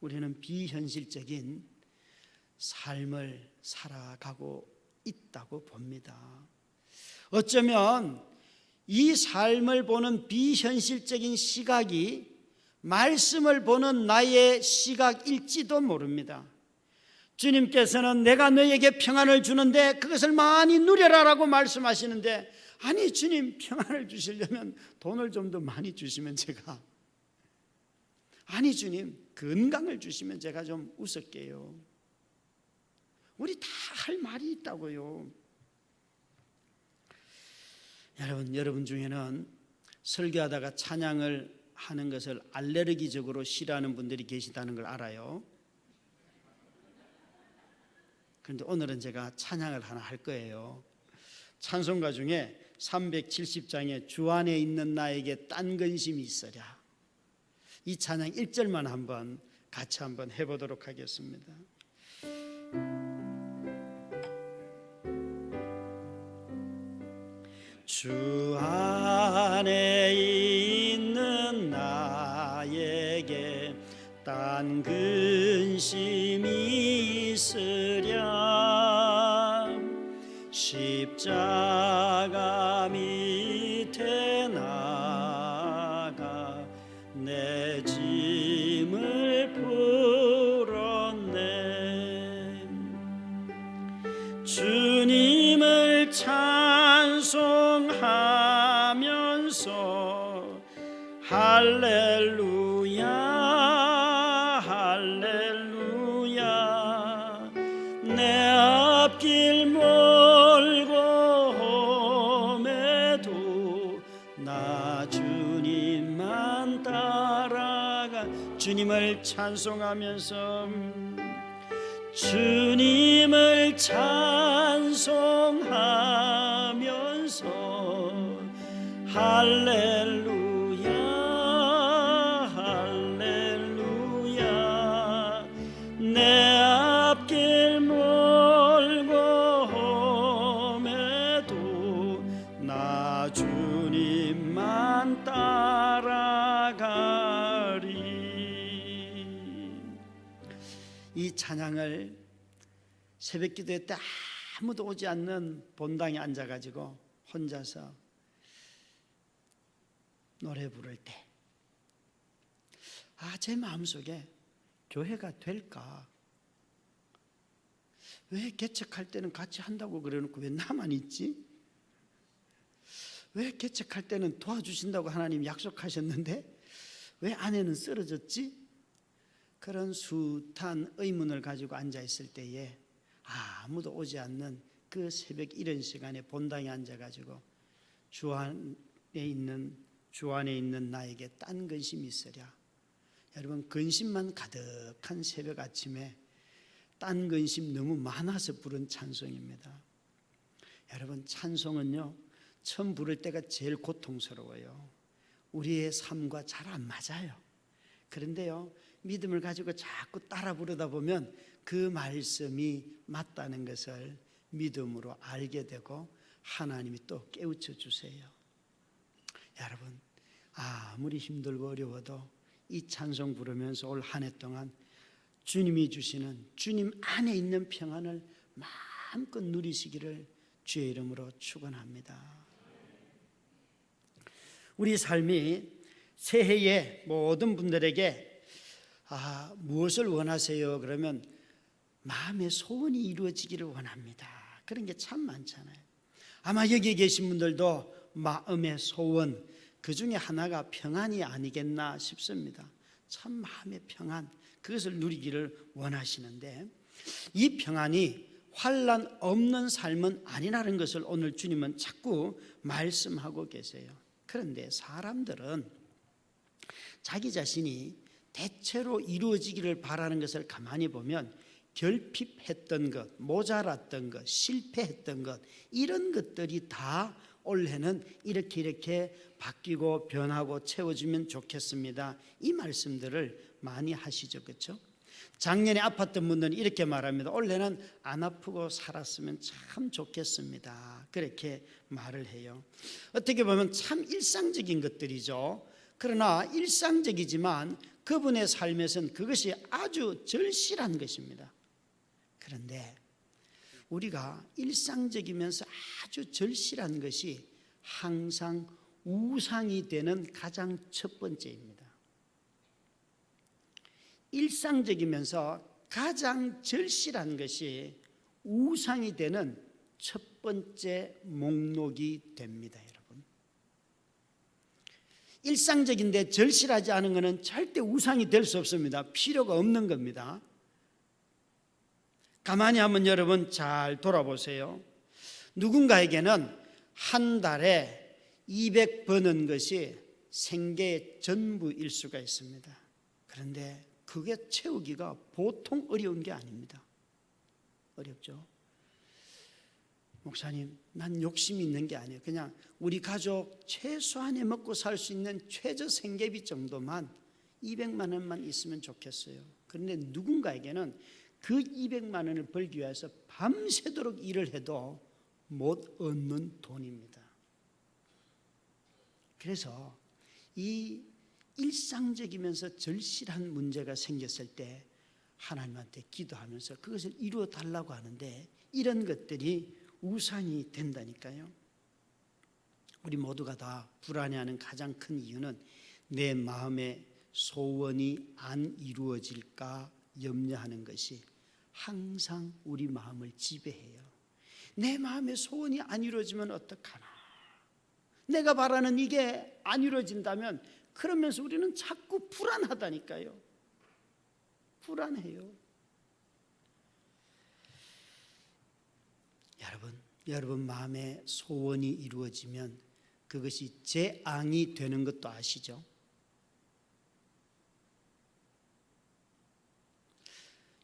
[SPEAKER 1] 우리는 비현실적인 삶을 살아가고 있다고 봅니다. 어쩌면 이 삶을 보는 비현실적인 시각이 말씀을 보는 나의 시각일지도 모릅니다. 주님께서는 내가 너에게 평안을 주는데 그것을 많이 누려라라고 말씀하시는데, 아니 주님, 평안을 주시려면 돈을 좀 더 많이 주시면 제가, 아니 주님, 건강을 주시면 제가 좀 웃을게요. 우리 다 할 말이 있다고요. 여러분 중에는 설교하다가 찬양을 하는 것을 알레르기적으로 싫어하는 분들이 계시다는 걸 알아요. 그런데 오늘은 제가 찬양을 하나 할 거예요. 찬송가 중에 370장에 주 안에 있는 나에게 딴 근심이 있으랴, 이 찬양 1절만 같이 한번 해보도록 하겠습니다. 주 안에 있는 나에게 딴 근심이 있으랴, 십자가 밑에 나가 내 짐을 풀었네. 주님을 찬송하면서 할렐루야 할렐루야, 내 앞길 멀고 험해도 나 주님만 따라가. 주님을 찬송하면서, 주님을 찬송하면서 할렐루야 할렐루야, 내 앞길 멀고 험해도 나 주님만 따라가리. 이 찬양을 새벽 기도회 때 아무도 오지 않는 본당에 앉아가지고 혼자서 노래 부를 때, 제 마음속에 교회가 될까? 왜 개척할 때는 같이 한다고 그래놓고 왜 나만 있지? 왜 개척할 때는 도와주신다고 하나님 약속하셨는데 왜 아내는 쓰러졌지? 그런 숱한 의문을 가지고 앉아있을 때에 아무도 오지 않는 그 새벽 이른 시간에 본당에 앉아가지고 주 안에 있는 나에게 딴 근심이 있으랴. 여러분, 근심만 가득한 새벽 아침에 딴 근심 너무 많아서 부른 찬송입니다. 여러분, 찬송은요, 처음 부를 때가 제일 고통스러워요. 우리의 삶과 잘 안 맞아요. 그런데요, 믿음을 가지고 자꾸 따라 부르다 보면 그 말씀이 맞다는 것을 믿음으로 알게 되고 하나님이 또 깨우쳐 주세요. 여러분, 아무리 힘들고 어려워도 이 찬송 부르면서 올 한 해 동안 주님이 주시는, 주님 안에 있는 평안을 마음껏 누리시기를 주의 이름으로 축원합니다. 우리 삶이 새해에 모든 분들에게 무엇을 원하세요? 그러면 마음의 소원이 이루어지기를 원합니다. 그런 게 참 많잖아요. 아마 여기 계신 분들도 마음의 소원, 그 중에 하나가 평안이 아니겠나 싶습니다. 참 마음의 평안, 그것을 누리기를 원하시는데, 이 평안이 환난 없는 삶은 아니라는 것을 오늘 주님은 자꾸 말씀하고 계세요. 그런데 사람들은 자기 자신이 대체로 이루어지기를 바라는 것을 가만히 보면 결핍했던 것, 모자랐던 것, 실패했던 것, 이런 것들이 다 올해는 이렇게 바뀌고 변하고 채워지면 좋겠습니다. 이 말씀들을 많이 하시죠, 그렇죠? 작년에 아팠던 분들은 이렇게 말합니다. 올해는 안 아프고 살았으면 참 좋겠습니다. 그렇게 말을 해요. 어떻게 보면 참 일상적인 것들이죠. 그러나 일상적이지만 그분의 삶에서는 그것이 아주 절실한 것입니다. 그런데 우리가 일상적이면서 아주 절실한 것이 항상 우상이 되는 가장 첫 번째입니다. 일상적이면서 가장 절실한 것이 우상이 되는 첫 번째 목록이 됩니다, 여러분. 일상적인데 절실하지 않은 것은 절대 우상이 될 수 없습니다. 필요가 없는 겁니다. 가만히 한번 여러분 잘 돌아보세요. 누군가에게는 한 달에 200 버는 것이 생계의 전부일 수가 있습니다. 그런데 그게 채우기가 보통 어려운 게 아닙니다. 어렵죠. 목사님, 난 욕심이 있는 게 아니에요. 그냥 우리 가족 최소한에 먹고 살 수 있는 최저 생계비 정도만 200만 원만 있으면 좋겠어요. 그런데 누군가에게는 그 200만 원을 벌기 위해서 밤새도록 일을 해도 못 얻는 돈입니다. 그래서 이 일상적이면서 절실한 문제가 생겼을 때 하나님한테 기도하면서 그것을 이루어 달라고 하는데 이런 것들이 우상이 된다니까요. 우리 모두가 다 불안해하는 가장 큰 이유는 내 마음의 소원이 안 이루어질까 염려하는 것이 항상 우리 마음을 지배해요. 내 마음의 소원이 안 이루어지면 어떡하나, 내가 바라는 이게 안 이루어진다면, 그러면서 우리는 자꾸 불안하다니까요. 불안해요. 여러분 마음의 소원이 이루어지면 그것이 재앙이 되는 것도 아시죠?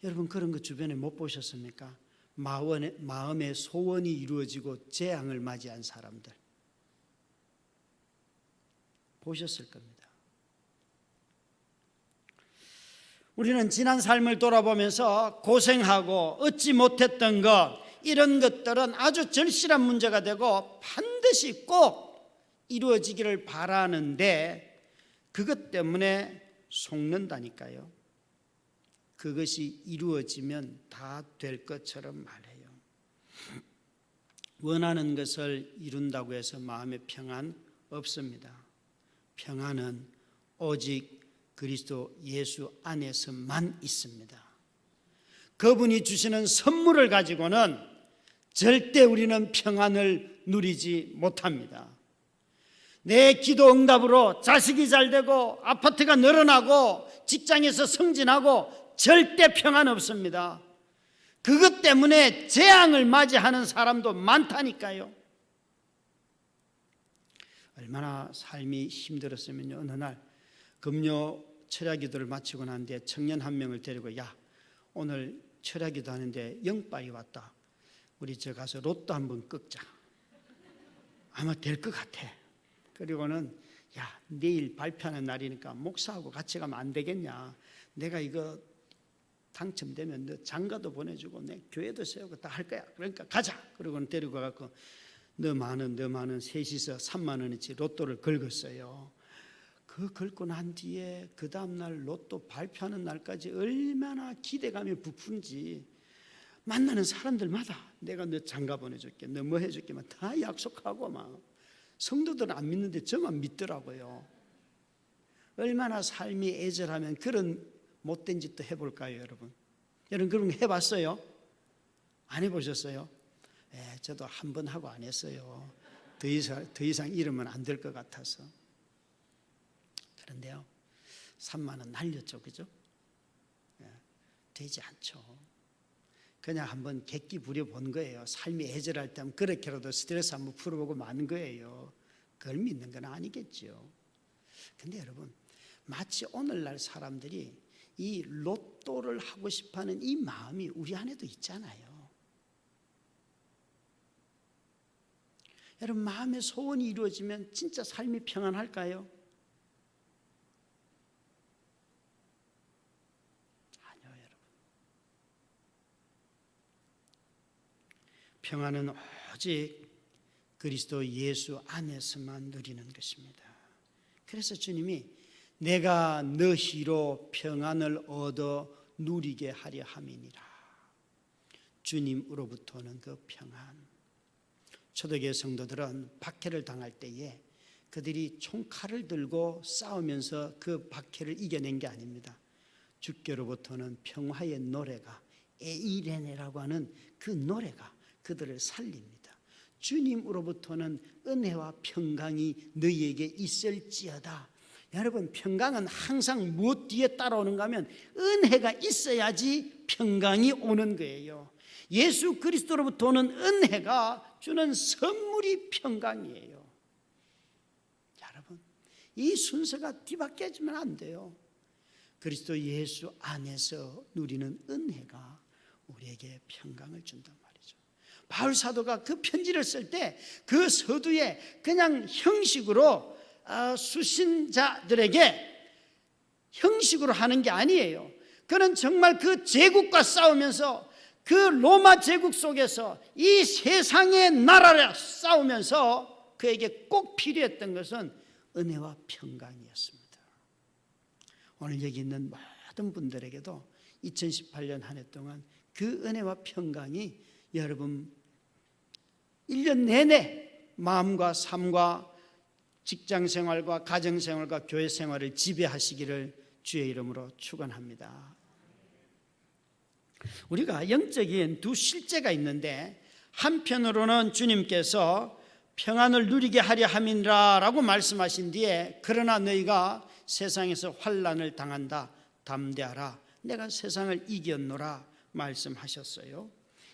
[SPEAKER 1] 여러분 그런 거 주변에 못 보셨습니까? 마음의 소원이 이루어지고 재앙을 맞이한 사람들 보셨을 겁니다. 우리는 지난 삶을 돌아보면서 고생하고 얻지 못했던 것, 이런 것들은 아주 절실한 문제가 되고 반드시 꼭 이루어지기를 바라는데 그것 때문에 속는다니까요. 그것이 이루어지면 다 될 것처럼 말해요. 원하는 것을 이룬다고 해서 마음의 평안 없습니다. 평안은 오직 그리스도 예수 안에서만 있습니다. 그분이 주시는 선물을 가지고는 절대 우리는 평안을 누리지 못합니다. 내 기도 응답으로 자식이 잘 되고 아파트가 늘어나고 직장에서 승진하고 절대 평안 없습니다. 그것 때문에 재앙을 맞이하는 사람도 많다니까요. 얼마나 삶이 힘들었으면요, 어느 날 금요 철야기도를 마치고 난 뒤에 청년 한 명을 데리고, 야, 오늘 철야기도 하는데 영빨이 왔다. 우리 저 가서 로또 한번 꺾자. 아마 될 것 같아. 그리고는, 야, 내일 발표하는 날이니까 목사하고 같이 가면 안 되겠냐. 내가 이거 당첨되면 너 장가도 보내주고 내 교회도 세우고 다 할 거야. 그러니까 가자. 그리고는 데리고 가고 너 많은 셋이서 3만 원어치 로또를 긁었어요. 그 긁고 난 뒤에 그 다음날 로또 발표하는 날까지 얼마나 기대감이 부푼지, 만나는 사람들마다 내가 너 장가 보내줄게, 너 뭐 해줄게 막 다 약속하고, 막 성도들은 안 믿는데 저만 믿더라고요. 얼마나 삶이 애절하면 그런 못된 짓도 해볼까요, 여러분? 여러분 그런 거 해봤어요? 안 해보셨어요? 저도 한 번 하고 안 했어요. 더 이상 이러면 안 될 것 같아서. 그런데요, 3만 원 날렸죠, 그죠? 되지 않죠. 그냥 한번 객기 부려본 거예요. 삶이 애절할 때 하면 그렇게라도 스트레스 한번 풀어보고 마는 거예요. 그걸 믿는 건 아니겠죠. 근데 여러분, 마치 오늘날 사람들이 이 로또를 하고 싶어하는 이 마음이 우리 안에도 있잖아요. 여러분, 마음의 소원이 이루어지면 진짜 삶이 평안할까요? 아니요, 여러분. 평안은 오직 그리스도 예수 안에서만 누리는 것입니다. 그래서 주님이 내가 너희로 평안을 얻어 누리게 하려 함이니라. 주님으로부터는 그 평안. 초대교회 성도들은 박해를 당할 때에 그들이 총칼을 들고 싸우면서 그 박해를 이겨낸 게 아닙니다. 주께로부터는 평화의 노래가, 에이레네라고 하는 그 노래가 그들을 살립니다. 주님으로부터는 은혜와 평강이 너희에게 있을지어다. 여러분, 평강은 항상 무엇 뒤에 따라오는가 하면 은혜가 있어야지 평강이 오는 거예요. 예수 그리스도로부터 오는 은혜가 주는 선물이 평강이에요. 여러분, 이 순서가 뒤바뀌어지면 안 돼요. 그리스도 예수 안에서 누리는 은혜가 우리에게 평강을 준단 말이죠. 바울 사도가 그 편지를 쓸 때 그 서두에 그냥 형식으로 수신자들에게 형식으로 하는 게 아니에요. 그는 정말 그 제국과 싸우면서 그 로마 제국 속에서 이 세상의 나라를 싸우면서 그에게 꼭 필요했던 것은 은혜와 평강이었습니다. 오늘 여기 있는 모든 분들에게도 2018년 한 해 동안 그 은혜와 평강이 여러분 1년 내내 마음과 삶과 직장생활과 가정생활과 교회생활을 지배하시기를 주의 이름으로 축원합니다. 우리가 영적인 두 실제가 있는데, 한편으로는 주님께서 평안을 누리게 하려 함이라 라고 말씀하신 뒤에 그러나 너희가 세상에서 환난을 당한다 담대하라 내가 세상을 이겼노라 말씀하셨어요.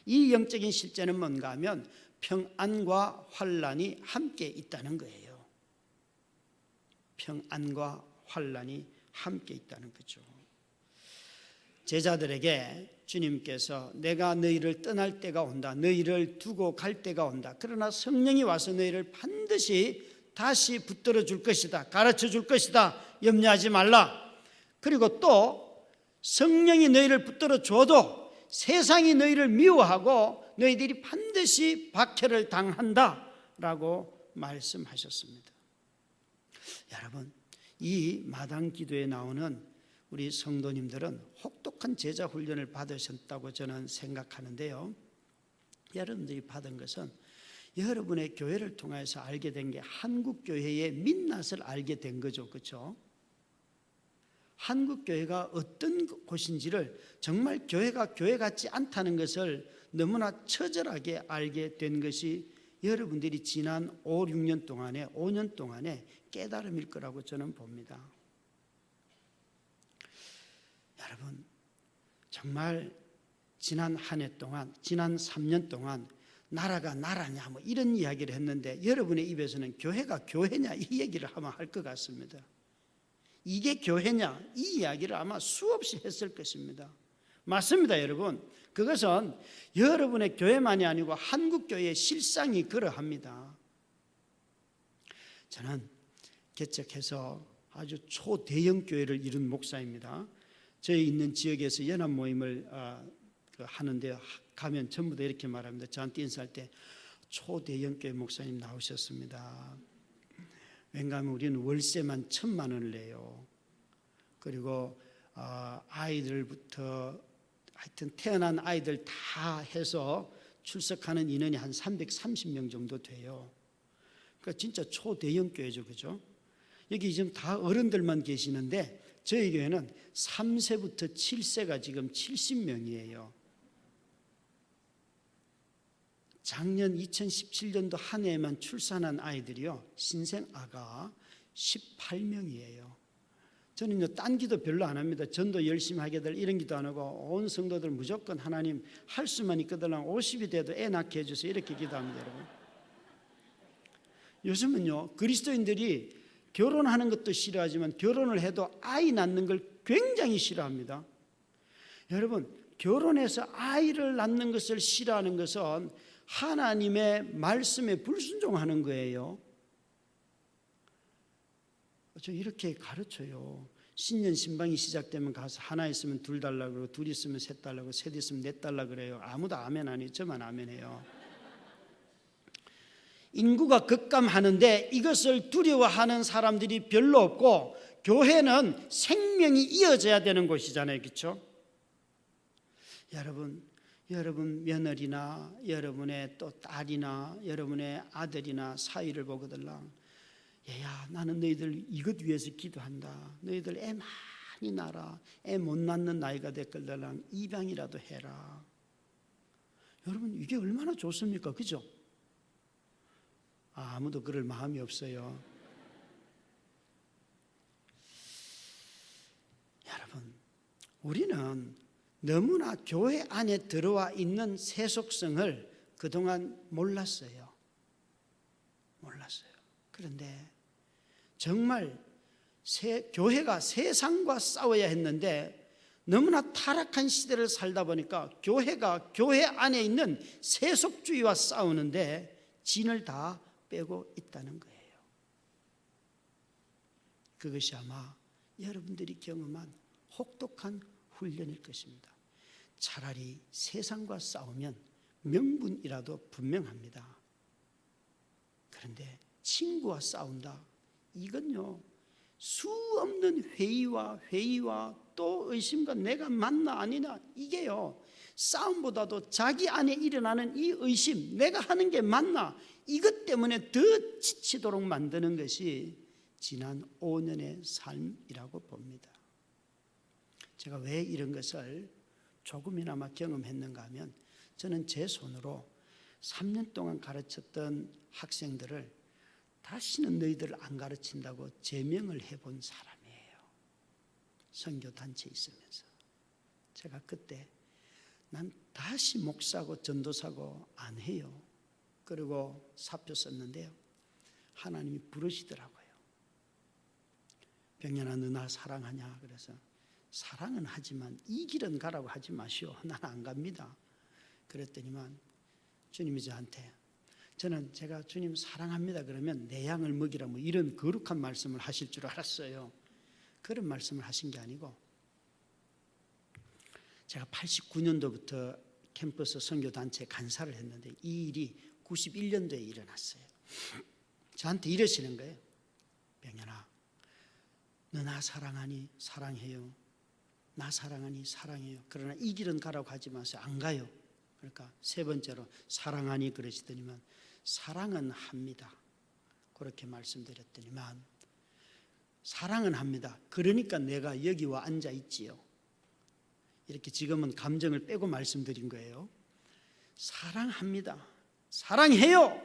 [SPEAKER 1] 이 영적인 실제는 뭔가 하면 평안과 환난이 함께 있다는 거예요. 평안과 환난이 함께 있다는 거죠. 제자들에게 주님께서 내가 너희를 떠날 때가 온다, 너희를 두고 갈 때가 온다, 그러나 성령이 와서 너희를 반드시 다시 붙들어 줄 것이다, 가르쳐 줄 것이다, 염려하지 말라. 그리고 또 성령이 너희를 붙들어 줘도 세상이 너희를 미워하고 너희들이 반드시 박해를 당한다 라고 말씀하셨습니다. 여러분, 이 마당 기도에 나오는 우리 성도님들은 혹독한 제자 훈련을 받으셨다고 저는 생각하는데요. 여러분들이 받은 것은 여러분의 교회를 통해서 알게 된 게 한국교회의 민낯을 알게 된 거죠. 그렇죠? 한국교회가 어떤 곳인지를 정말 교회가 교회 같지 않다는 것을 너무나 처절하게 알게 된 것이 여러분들이 지난 5, 6년 동안에 5년 동안에 깨달음일 거라고 저는 봅니다. 여러분, 정말 지난 한 해 동안, 지난 3년 동안 나라가 나라냐 뭐 이런 이야기를 했는데 여러분의 입에서는 교회가 교회냐 이 얘기를 아마 할 것 같습니다. 이게 교회냐 이 이야기를 아마 수없이 했을 것입니다. 맞습니다, 여러분. 그것은 여러분의 교회만이 아니고 한국교회의 실상이 그러합니다. 저는 개척해서 아주 초대형 교회를 이룬 목사입니다. 저희 있는 지역에서 연합 모임을 하는데 가면 전부 다 이렇게 말합니다. 저한테 인사할 때 초대형 교회 목사님 나오셨습니다. 왠가 하면 우리는 월세만 1,000만 원을 내요. 그리고 아이들부터 하여튼 태어난 아이들 다 해서 출석하는 인원이 한 330명 정도 돼요. 그러니까 진짜 초대형 교회죠, 그죠? 여기 지금 다 어른들만 계시는데 저희 교회는 3세부터 7세가 지금 70명이에요. 작년 2017년도 한 해에만 출산한 아이들이요, 신생아가 18명이에요. 저는 딴 기도 별로 안 합니다. 전도 열심히 하게 될 이런 기도 안 하고 온 성도들 무조건 하나님 할 수만 있거든 50이 돼도 애 낳게 해주세요 이렇게 기도합니다. 여러분, 요즘은요 그리스도인들이 결혼하는 것도 싫어하지만 결혼을 해도 아이 낳는 걸 굉장히 싫어합니다. 여러분, 결혼해서 아이를 낳는 것을 싫어하는 것은 하나님의 말씀에 불순종하는 거예요. 저 이렇게 가르쳐요. 신년 신방이 시작되면 가서 하나 있으면 둘 달라고 그러고 둘 있으면 셋 달라고 셋 있으면 넷 달라고 그래요. 아무도 아멘 안 해요. 저만 아멘 해요. 인구가 급감하는데 이것을 두려워하는 사람들이 별로 없고, 교회는 생명이 이어져야 되는 곳이잖아요. 그렇죠? 여러분 며느리나 여러분의 또 딸이나 여러분의 아들이나 사위를 보거들랑, 얘야 나는 너희들 이것 위해서 기도한다. 너희들 애 많이 낳아라. 애 못 낳는 나이가 됐걸들랑 입양이라도 해라. 여러분 이게 얼마나 좋습니까? 그죠? 아무도 그럴 마음이 없어요. 여러분, 우리는 너무나 교회 안에 들어와 있는 세속성을 그동안 몰랐어요. 그런데 정말 교회가 세상과 싸워야 했는데, 너무나 타락한 시대를 살다 보니까 교회가 교회 안에 있는 세속주의와 싸우는데 진을 다 빼고 있다는 거예요. 그것이 아마 여러분들이 경험한 혹독한 훈련일 것입니다. 차라리 세상과 싸우면 명분이라도 분명합니다. 그런데 친구와 싸운다, 이건요 수 없는 회의와 또 의심과 내가 맞나 아니나, 이게요 싸움보다도 자기 안에 일어나는 이 의심, 내가 하는 게 맞나, 이것 때문에 더 지치도록 만드는 것이 지난 5년의 삶이라고 봅니다. 제가 왜 이런 것을 조금이나마 경험했는가 하면, 저는 제 손으로 3년 동안 가르쳤던 학생들을 다시는 너희들을 안 가르친다고 제명을 해본 사람이에요. 선교단체에 있으면서 제가 그때 난 다시 목사고 전도사고 안 해요. 그리고 사표 썼는데요, 하나님이 부르시더라고요. 병연아, 너 나 사랑하냐? 그래서 사랑은 하지만 이 길은 가라고 하지 마시오. 난 안 갑니다. 그랬더니만 주님이 저한테, 제가 주님 사랑합니다 그러면 내 양을 먹이라 뭐 이런 거룩한 말씀을 하실 줄 알았어요. 그런 말씀을 하신 게 아니고, 제가 89년도부터 캠퍼스 선교단체 간사를 했는데 이 일이 91년도에 일어났어요. 저한테 이러시는 거예요. 병연아, 너 나 사랑하니? 사랑해요. 나 사랑하니? 사랑해요. 그러나 이 길은 가라고 하지 마세요. 안 가요. 그러니까 세 번째로 사랑하니? 그러시더니만 사랑은 합니다. 그렇게 말씀드렸더니만 사랑은 합니다. 그러니까 내가 여기 와 앉아 있지요. 이렇게 지금은 감정을 빼고 말씀드린 거예요. 사랑합니다. 사랑해요.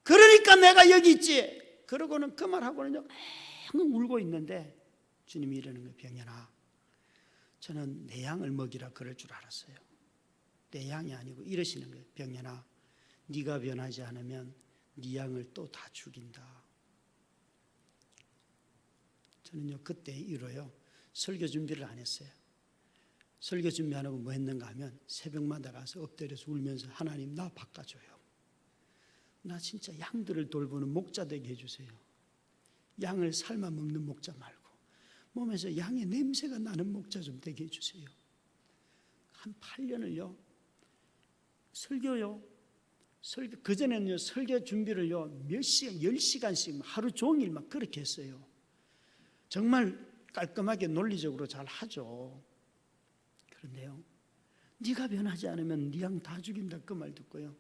[SPEAKER 1] 그러니까 내가 여기 있지. 그러고는 그 말하고는 엉 울고 있는데 주님이 이러는 거예요. 병연아, 저는 내 양을 먹이라 그럴 줄 알았어요. 내 양이 아니고 이러시는 거예요. 병연아, 네가 변하지 않으면 네 양을 또 다 죽인다. 저는요 그때 이후로요 설교 준비를 안 했어요. 설교 준비 안 하고 뭐 했는가 하면 새벽마다 가서 엎드려서 울면서, 하나님 나 바꿔줘요. 나 진짜 양들을 돌보는 목자 되게 해주세요. 양을 삶아 먹는 목자 말고 몸에서 양의 냄새가 나는 목자 좀 되게 해주세요. 한 8년을요 설교 그전에는요 설교 준비를요 몇 시간, 10시간씩 하루 종일 막 그렇게 했어요. 정말 깔끔하게 논리적으로 잘 하죠. 그런데요, 네가 변하지 않으면 네 양 다 죽인다, 그 말 듣고요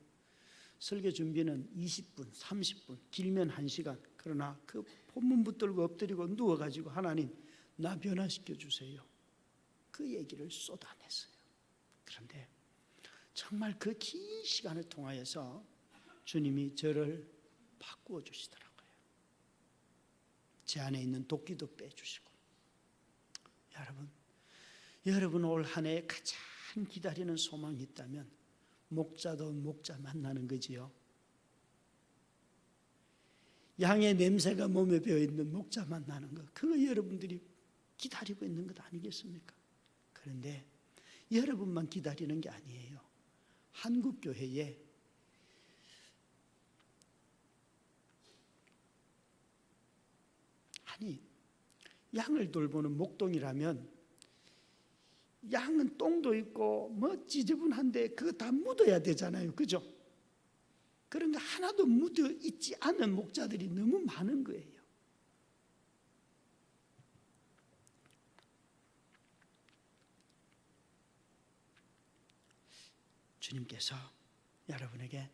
[SPEAKER 1] 설교 준비는 20분, 30분, 길면 1시간. 그러나 그 본문 붙들고 엎드리고 누워가지고, 하나님 나 변화시켜 주세요, 그 얘기를 쏟아냈어요. 그런데 정말 그 긴 시간을 통하여서 주님이 저를 바꾸어 주시더라고요. 제 안에 있는 도끼도 빼주시고. 여러분 올 한 해 가장 기다리는 소망이 있다면 목자도 목자 만나는 거지요. 양의 냄새가 몸에 배어있는 목자 만나는 것, 그거 여러분들이 기다리고 있는 것 아니겠습니까? 그런데 여러분만 기다리는 게 아니에요. 한국교회에 양을 돌보는 목동이라면 양은 똥도 있고 뭐 지저분한데 그거 다 묻어야 되잖아요. 그죠? 그런 거 하나도 묻어 있지 않은 목자들이 너무 많은 거예요. 주님께서 여러분에게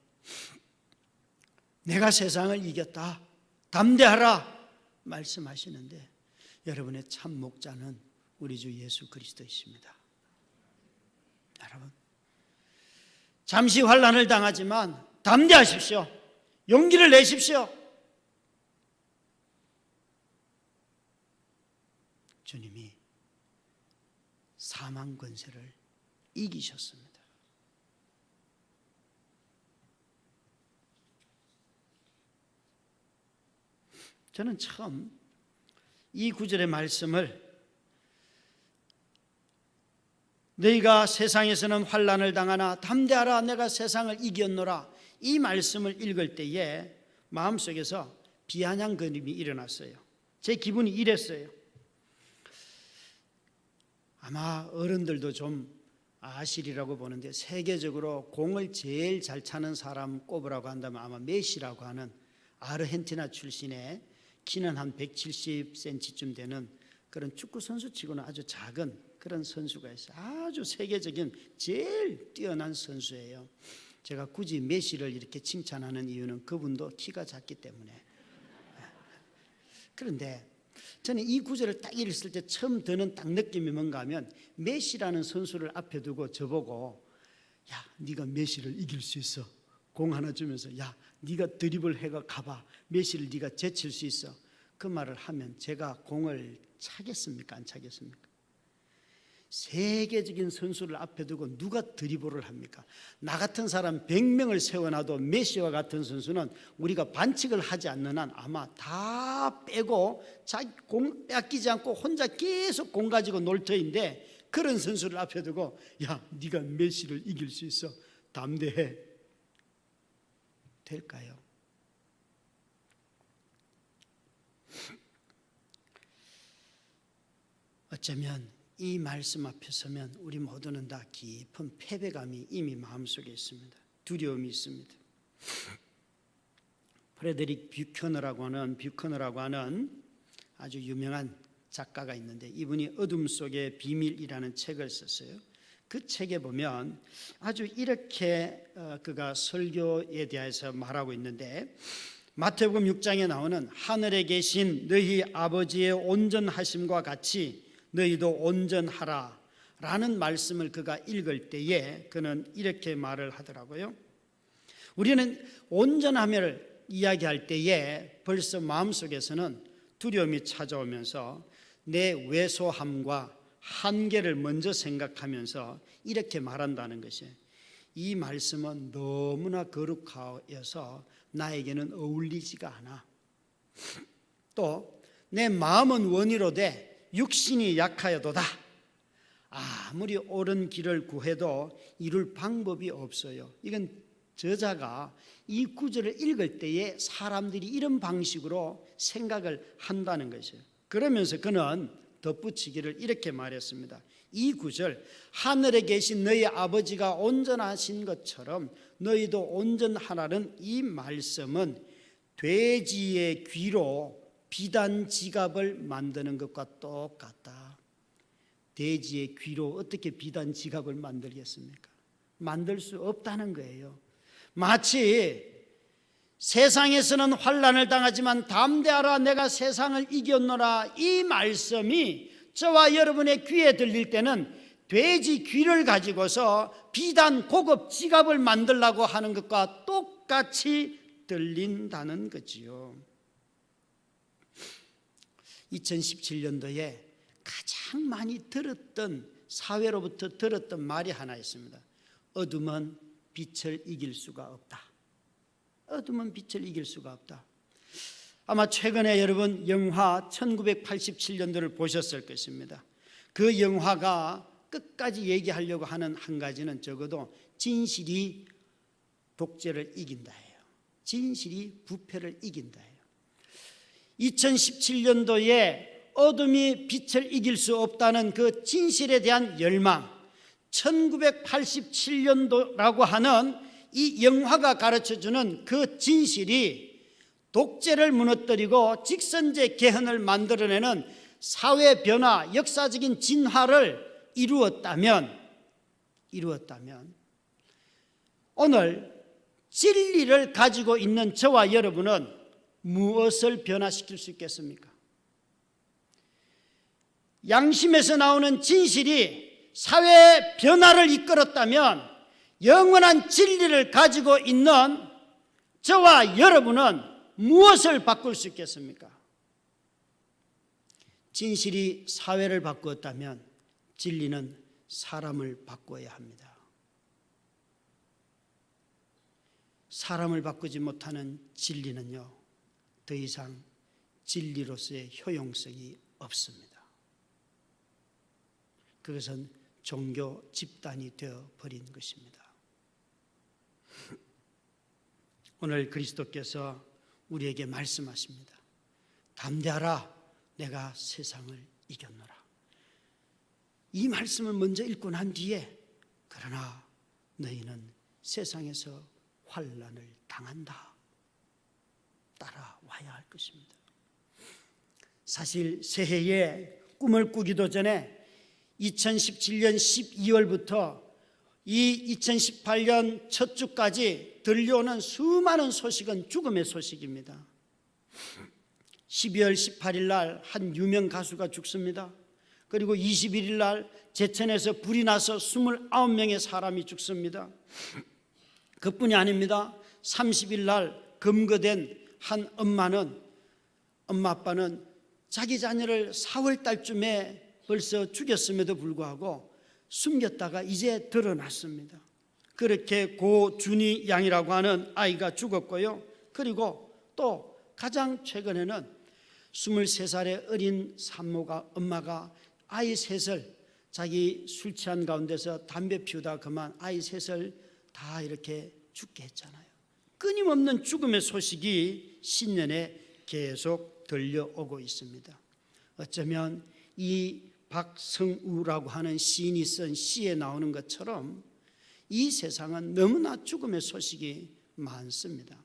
[SPEAKER 1] 내가 세상을 이겼다, 담대하라 말씀하시는데, 여러분의 참 목자는 우리 주 예수 그리스도이십니다. 여러분, 잠시 환난을 당하지만 담대하십시오. 용기를 내십시오. 주님이 사망 권세를 이기셨습니다. 저는 처음 이 구절의 말씀을, 너희가 세상에서는 환난을 당하나 담대하라 내가 세상을 이겼노라, 이 말씀을 읽을 때에 마음속에서 비아냥 그림이 일어났어요. 제 기분이 이랬어요. 아마 어른들도 좀 아시리라고 보는데, 세계적으로 공을 제일 잘 차는 사람 꼽으라고 한다면 아마 메시라고 하는 아르헨티나 출신의 키는 한 170cm쯤 되는 그런 축구 선수치고는 아주 작은 그런 선수가 있어요. 아주 세계적인 제일 뛰어난 선수예요. 제가 굳이 메시를 이렇게 칭찬하는 이유는 그분도 키가 작기 때문에. 그런데 저는 이 구절을 딱 읽었을 때 처음 드는 딱 느낌이 뭔가 하면, 메시라는 선수를 앞에 두고 저보고, 야, 네가 메시를 이길 수 있어. 공 하나 주면서, 야, 네가 드리블 해가 가봐. 메시를 네가 제칠 수 있어. 그 말을 하면 제가 공을 차겠습니까? 안 차겠습니까? 세계적인 선수를 앞에 두고 누가 드리블을 합니까? 나 같은 사람 100명을 세워놔도 메시와 같은 선수는 우리가 반칙을 하지 않는 한 아마 다 빼고 자기 공 뺏기지 않고 혼자 계속 공 가지고 놀 터인데, 그런 선수를 앞에 두고 야, 네가 메시를 이길 수 있어. 담대해. 될까요? 어쩌면 이 말씀 앞에 서면 우리 모두는 다 깊은 패배감이 이미 마음속에 있습니다. 두려움이 있습니다. 프레데릭 뷰커너라고 하는 아주 유명한 작가가 있는데, 이분이 어둠 속의 비밀이라는 책을 썼어요. 그 책에 보면 아주 이렇게 그가 설교에 대해서 말하고 있는데, 마태복음 6장에 나오는 하늘에 계신 너희 아버지의 온전하심과 같이 너희도 온전하라 라는 말씀을 그가 읽을 때에 그는 이렇게 말을 하더라고요. 우리는 온전함을 이야기할 때에 벌써 마음속에서는 두려움이 찾아오면서 내 왜소함과 한계를 먼저 생각하면서 이렇게 말한다는 것이에요. 이 말씀은 너무나 거룩하여서 나에게는 어울리지가 않아. 또 내 마음은 원이로되 육신이 약하여도다. 아무리 옳은 길을 구해도 이룰 방법이 없어요. 이건 저자가 이 구절을 읽을 때에 사람들이 이런 방식으로 생각을 한다는 것이에요. 그러면서 그는 덧붙이기를 이렇게 말했습니다. 이 구절, 하늘에 계신 너희 아버지가 온전하신 것처럼 너희도 온전하라는 이 말씀은 돼지의 귀로 비단 지갑을 만드는 것과 똑같다. 돼지의 귀로 어떻게 비단 지갑을 만들겠습니까? 만들 수 없다는 거예요. 마치 세상에서는 환난을 당하지만 담대하라 내가 세상을 이겼노라, 이 말씀이 저와 여러분의 귀에 들릴 때는 돼지 귀를 가지고서 비단 고급 지갑을 만들려고 하는 것과 똑같이 들린다는 거지요. 2017년도에 가장 많이 들었던, 사회로부터 들었던 말이 하나 있습니다. 어둠은 빛을 이길 수가 없다. 어둠은 빛을 이길 수가 없다. 아마 최근에 여러분 영화 1987년도를 보셨을 것입니다. 그 영화가 끝까지 얘기하려고 하는 한 가지는 적어도 진실이 독재를 이긴다예요. 진실이 부패를 이긴다예요. 2017년도에 어둠이 빛을 이길 수 없다는 그 진실에 대한 열망, 1987년도라고 하는 이 영화가 가르쳐주는 그 진실이 독재를 무너뜨리고 직선제 개헌을 만들어내는 사회 변화, 역사적인 진화를 이루었다면 오늘 진리를 가지고 있는 저와 여러분은 무엇을 변화시킬 수 있겠습니까? 양심에서 나오는 진실이 사회 변화를 이끌었다면 영원한 진리를 가지고 있는 저와 여러분은 무엇을 바꿀 수 있겠습니까? 진실이 사회를 바꾸었다면 진리는 사람을 바꿔야 합니다. 사람을 바꾸지 못하는 진리는요, 더 이상 진리로서의 효용성이 없습니다. 그것은 종교 집단이 되어 버린 것입니다. 오늘 그리스도께서 우리에게 말씀하십니다. 담대하라, 내가 세상을 이겼노라. 이 말씀을 먼저 읽고 난 뒤에 그러나 너희는 세상에서 환난을 당한다, 따라와야 할 것입니다. 사실 새해에 꿈을 꾸기도 전에 2017년 12월부터 이 2018년 첫 주까지 들려오는 수많은 소식은 죽음의 소식입니다. 12월 18일 날 한 유명 가수가 죽습니다. 그리고 21일 날 제천에서 불이 나서 29명의 사람이 죽습니다. 그뿐이 아닙니다. 30일 날 검거된 한 엄마 아빠는 자기 자녀를 4월 달쯤에 벌써 죽였음에도 불구하고 숨겼다가 이제 드러났습니다. 그렇게 고준희 양이라고 하는 아이가 죽었고요. 그리고 또 가장 최근에는 23살의 어린 산모가, 엄마가 아이 셋을 자기 술 취한 가운데서 담배 피우다 그만 아이 셋을 다 이렇게 죽게 했잖아요. 끊임없는 죽음의 소식이 신년에 계속 들려오고 있습니다. 어쩌면 이 박성우라고 하는 시인이 쓴 시에 나오는 것처럼 이 세상은 너무나 죽음의 소식이 많습니다.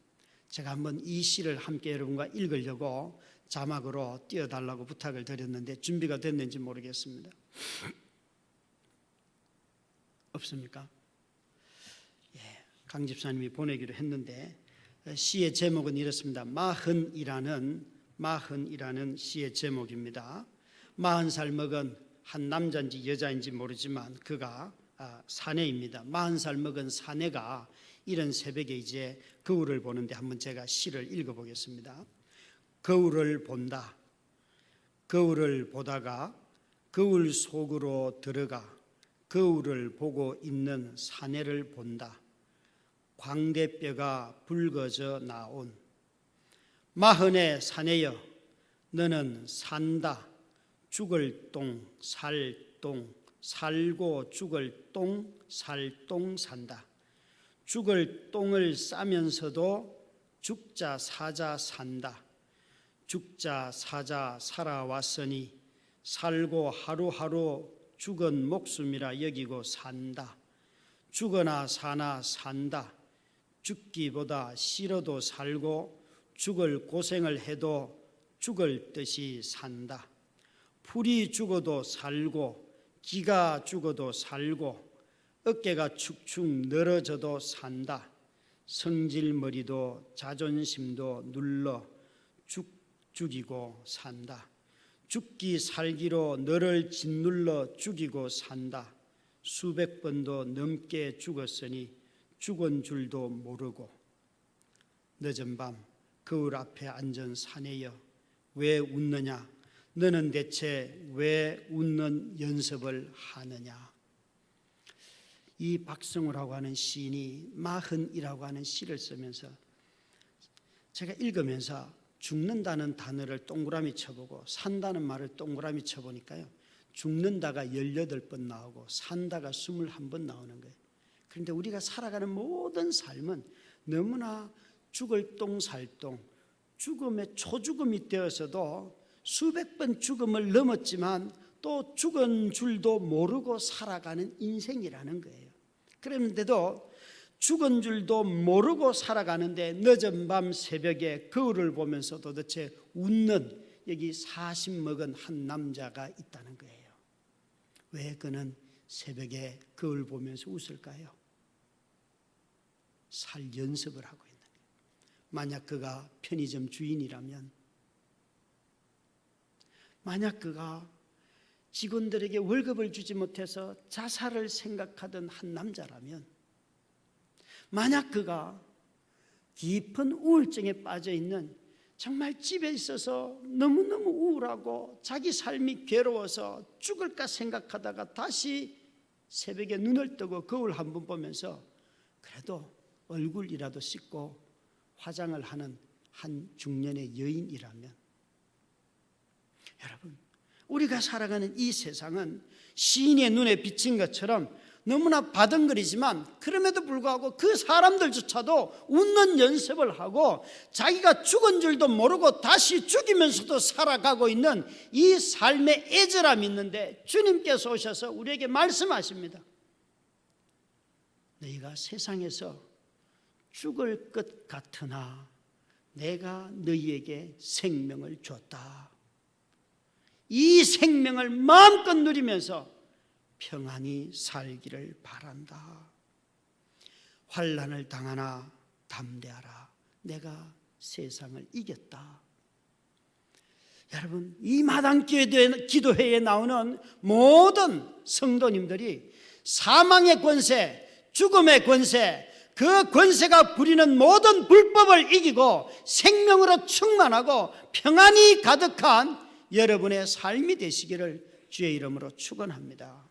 [SPEAKER 1] 제가 한번 이 시를 함께 여러분과 읽으려고 자막으로 띄워달라고 부탁을 드렸는데 준비가 됐는지 모르겠습니다. 없습니까? 예, 강 집사님이 보내기로 했는데 시의 제목은 이렇습니다. 마흔이라는 시의 제목입니다. 40살 먹은 한 남자인지 여자인지 모르지만 그가 사내입니다. 40살 먹은 사내가 이런 새벽에 이제 거울을 보는데 한번 제가 시를 읽어보겠습니다. 거울을 본다. 거울을 보다가 거울 속으로 들어가 거울을 보고 있는 사내를 본다. 광대뼈가 붉어져 나온 40의 사내여, 너는 산다. 죽을 똥, 살 똥, 살고 죽을 똥, 살 똥 산다. 죽을 똥을 싸면서도 죽자 사자 산다. 죽자 사자 살아왔으니 살고 하루하루 죽은 목숨이라 여기고 산다. 죽으나 사나 산다. 죽기보다 싫어도 살고 죽을 고생을 해도 죽을 듯이 산다. 풀이 죽어도 살고 기가 죽어도 살고 어깨가 축축 늘어져도 산다. 성질머리도 자존심도 눌러 죽이고 산다. 죽기 살기로 너를 짓눌러 죽이고 산다. 수백 번도 넘게 죽었으니 죽은 줄도 모르고 늦은 밤 거울 앞에 앉은 사내여 왜 웃느냐? 너는 대체 왜 웃는 연습을 하느냐? 이 박성우라고 하는 시인이 마흔이라고 하는 시를 쓰면서 제가 읽으면서 죽는다는 단어를 동그라미 쳐보고 산다는 말을 동그라미 쳐보니까요, 죽는다가 18번 나오고 산다가 21번 나오는 거예요. 그런데 우리가 살아가는 모든 삶은 너무나 죽을 똥 살 똥, 죽음의 초죽음이 되어서도 수백 번 죽음을 넘었지만 또 죽은 줄도 모르고 살아가는 인생이라는 거예요. 그런데도 죽은 줄도 모르고 살아가는데 늦은 밤 새벽에 거울을 보면서 도대체 웃는 여기 40 먹은 한 남자가 있다는 거예요. 왜 그는 새벽에 거울 보면서 웃을까요? 살 연습을 하고 있는 거예요. 만약 그가 편의점 주인이라면, 만약 그가 직원들에게 월급을 주지 못해서 자살을 생각하던 한 남자라면, 만약 그가 깊은 우울증에 빠져 있는, 정말 집에 있어서 너무너무 우울하고 자기 삶이 괴로워서 죽을까 생각하다가 다시 새벽에 눈을 뜨고 거울 한 번 보면서 그래도 얼굴이라도 씻고 화장을 하는 한 중년의 여인이라면, 여러분, 우리가 살아가는 이 세상은 시인의 눈에 비친 것처럼 너무나 바덩거리지만, 그럼에도 불구하고 그 사람들조차도 웃는 연습을 하고 자기가 죽은 줄도 모르고 다시 죽이면서도 살아가고 있는 이 삶의 애절함이 있는데, 주님께서 오셔서 우리에게 말씀하십니다. 너희가 세상에서 죽을 것 같으나 내가 너희에게 생명을 줬다. 이 생명을 마음껏 누리면서 평안히 살기를 바란다. 환난을 당하나 담대하라. 내가 세상을 이겼다. 여러분, 이 마당 기도회에 나오는 모든 성도님들이 사망의 권세, 죽음의 권세, 그 권세가 부리는 모든 불법을 이기고 생명으로 충만하고 평안이 가득한 여러분의 삶이 되시기를 주의 이름으로 축원합니다.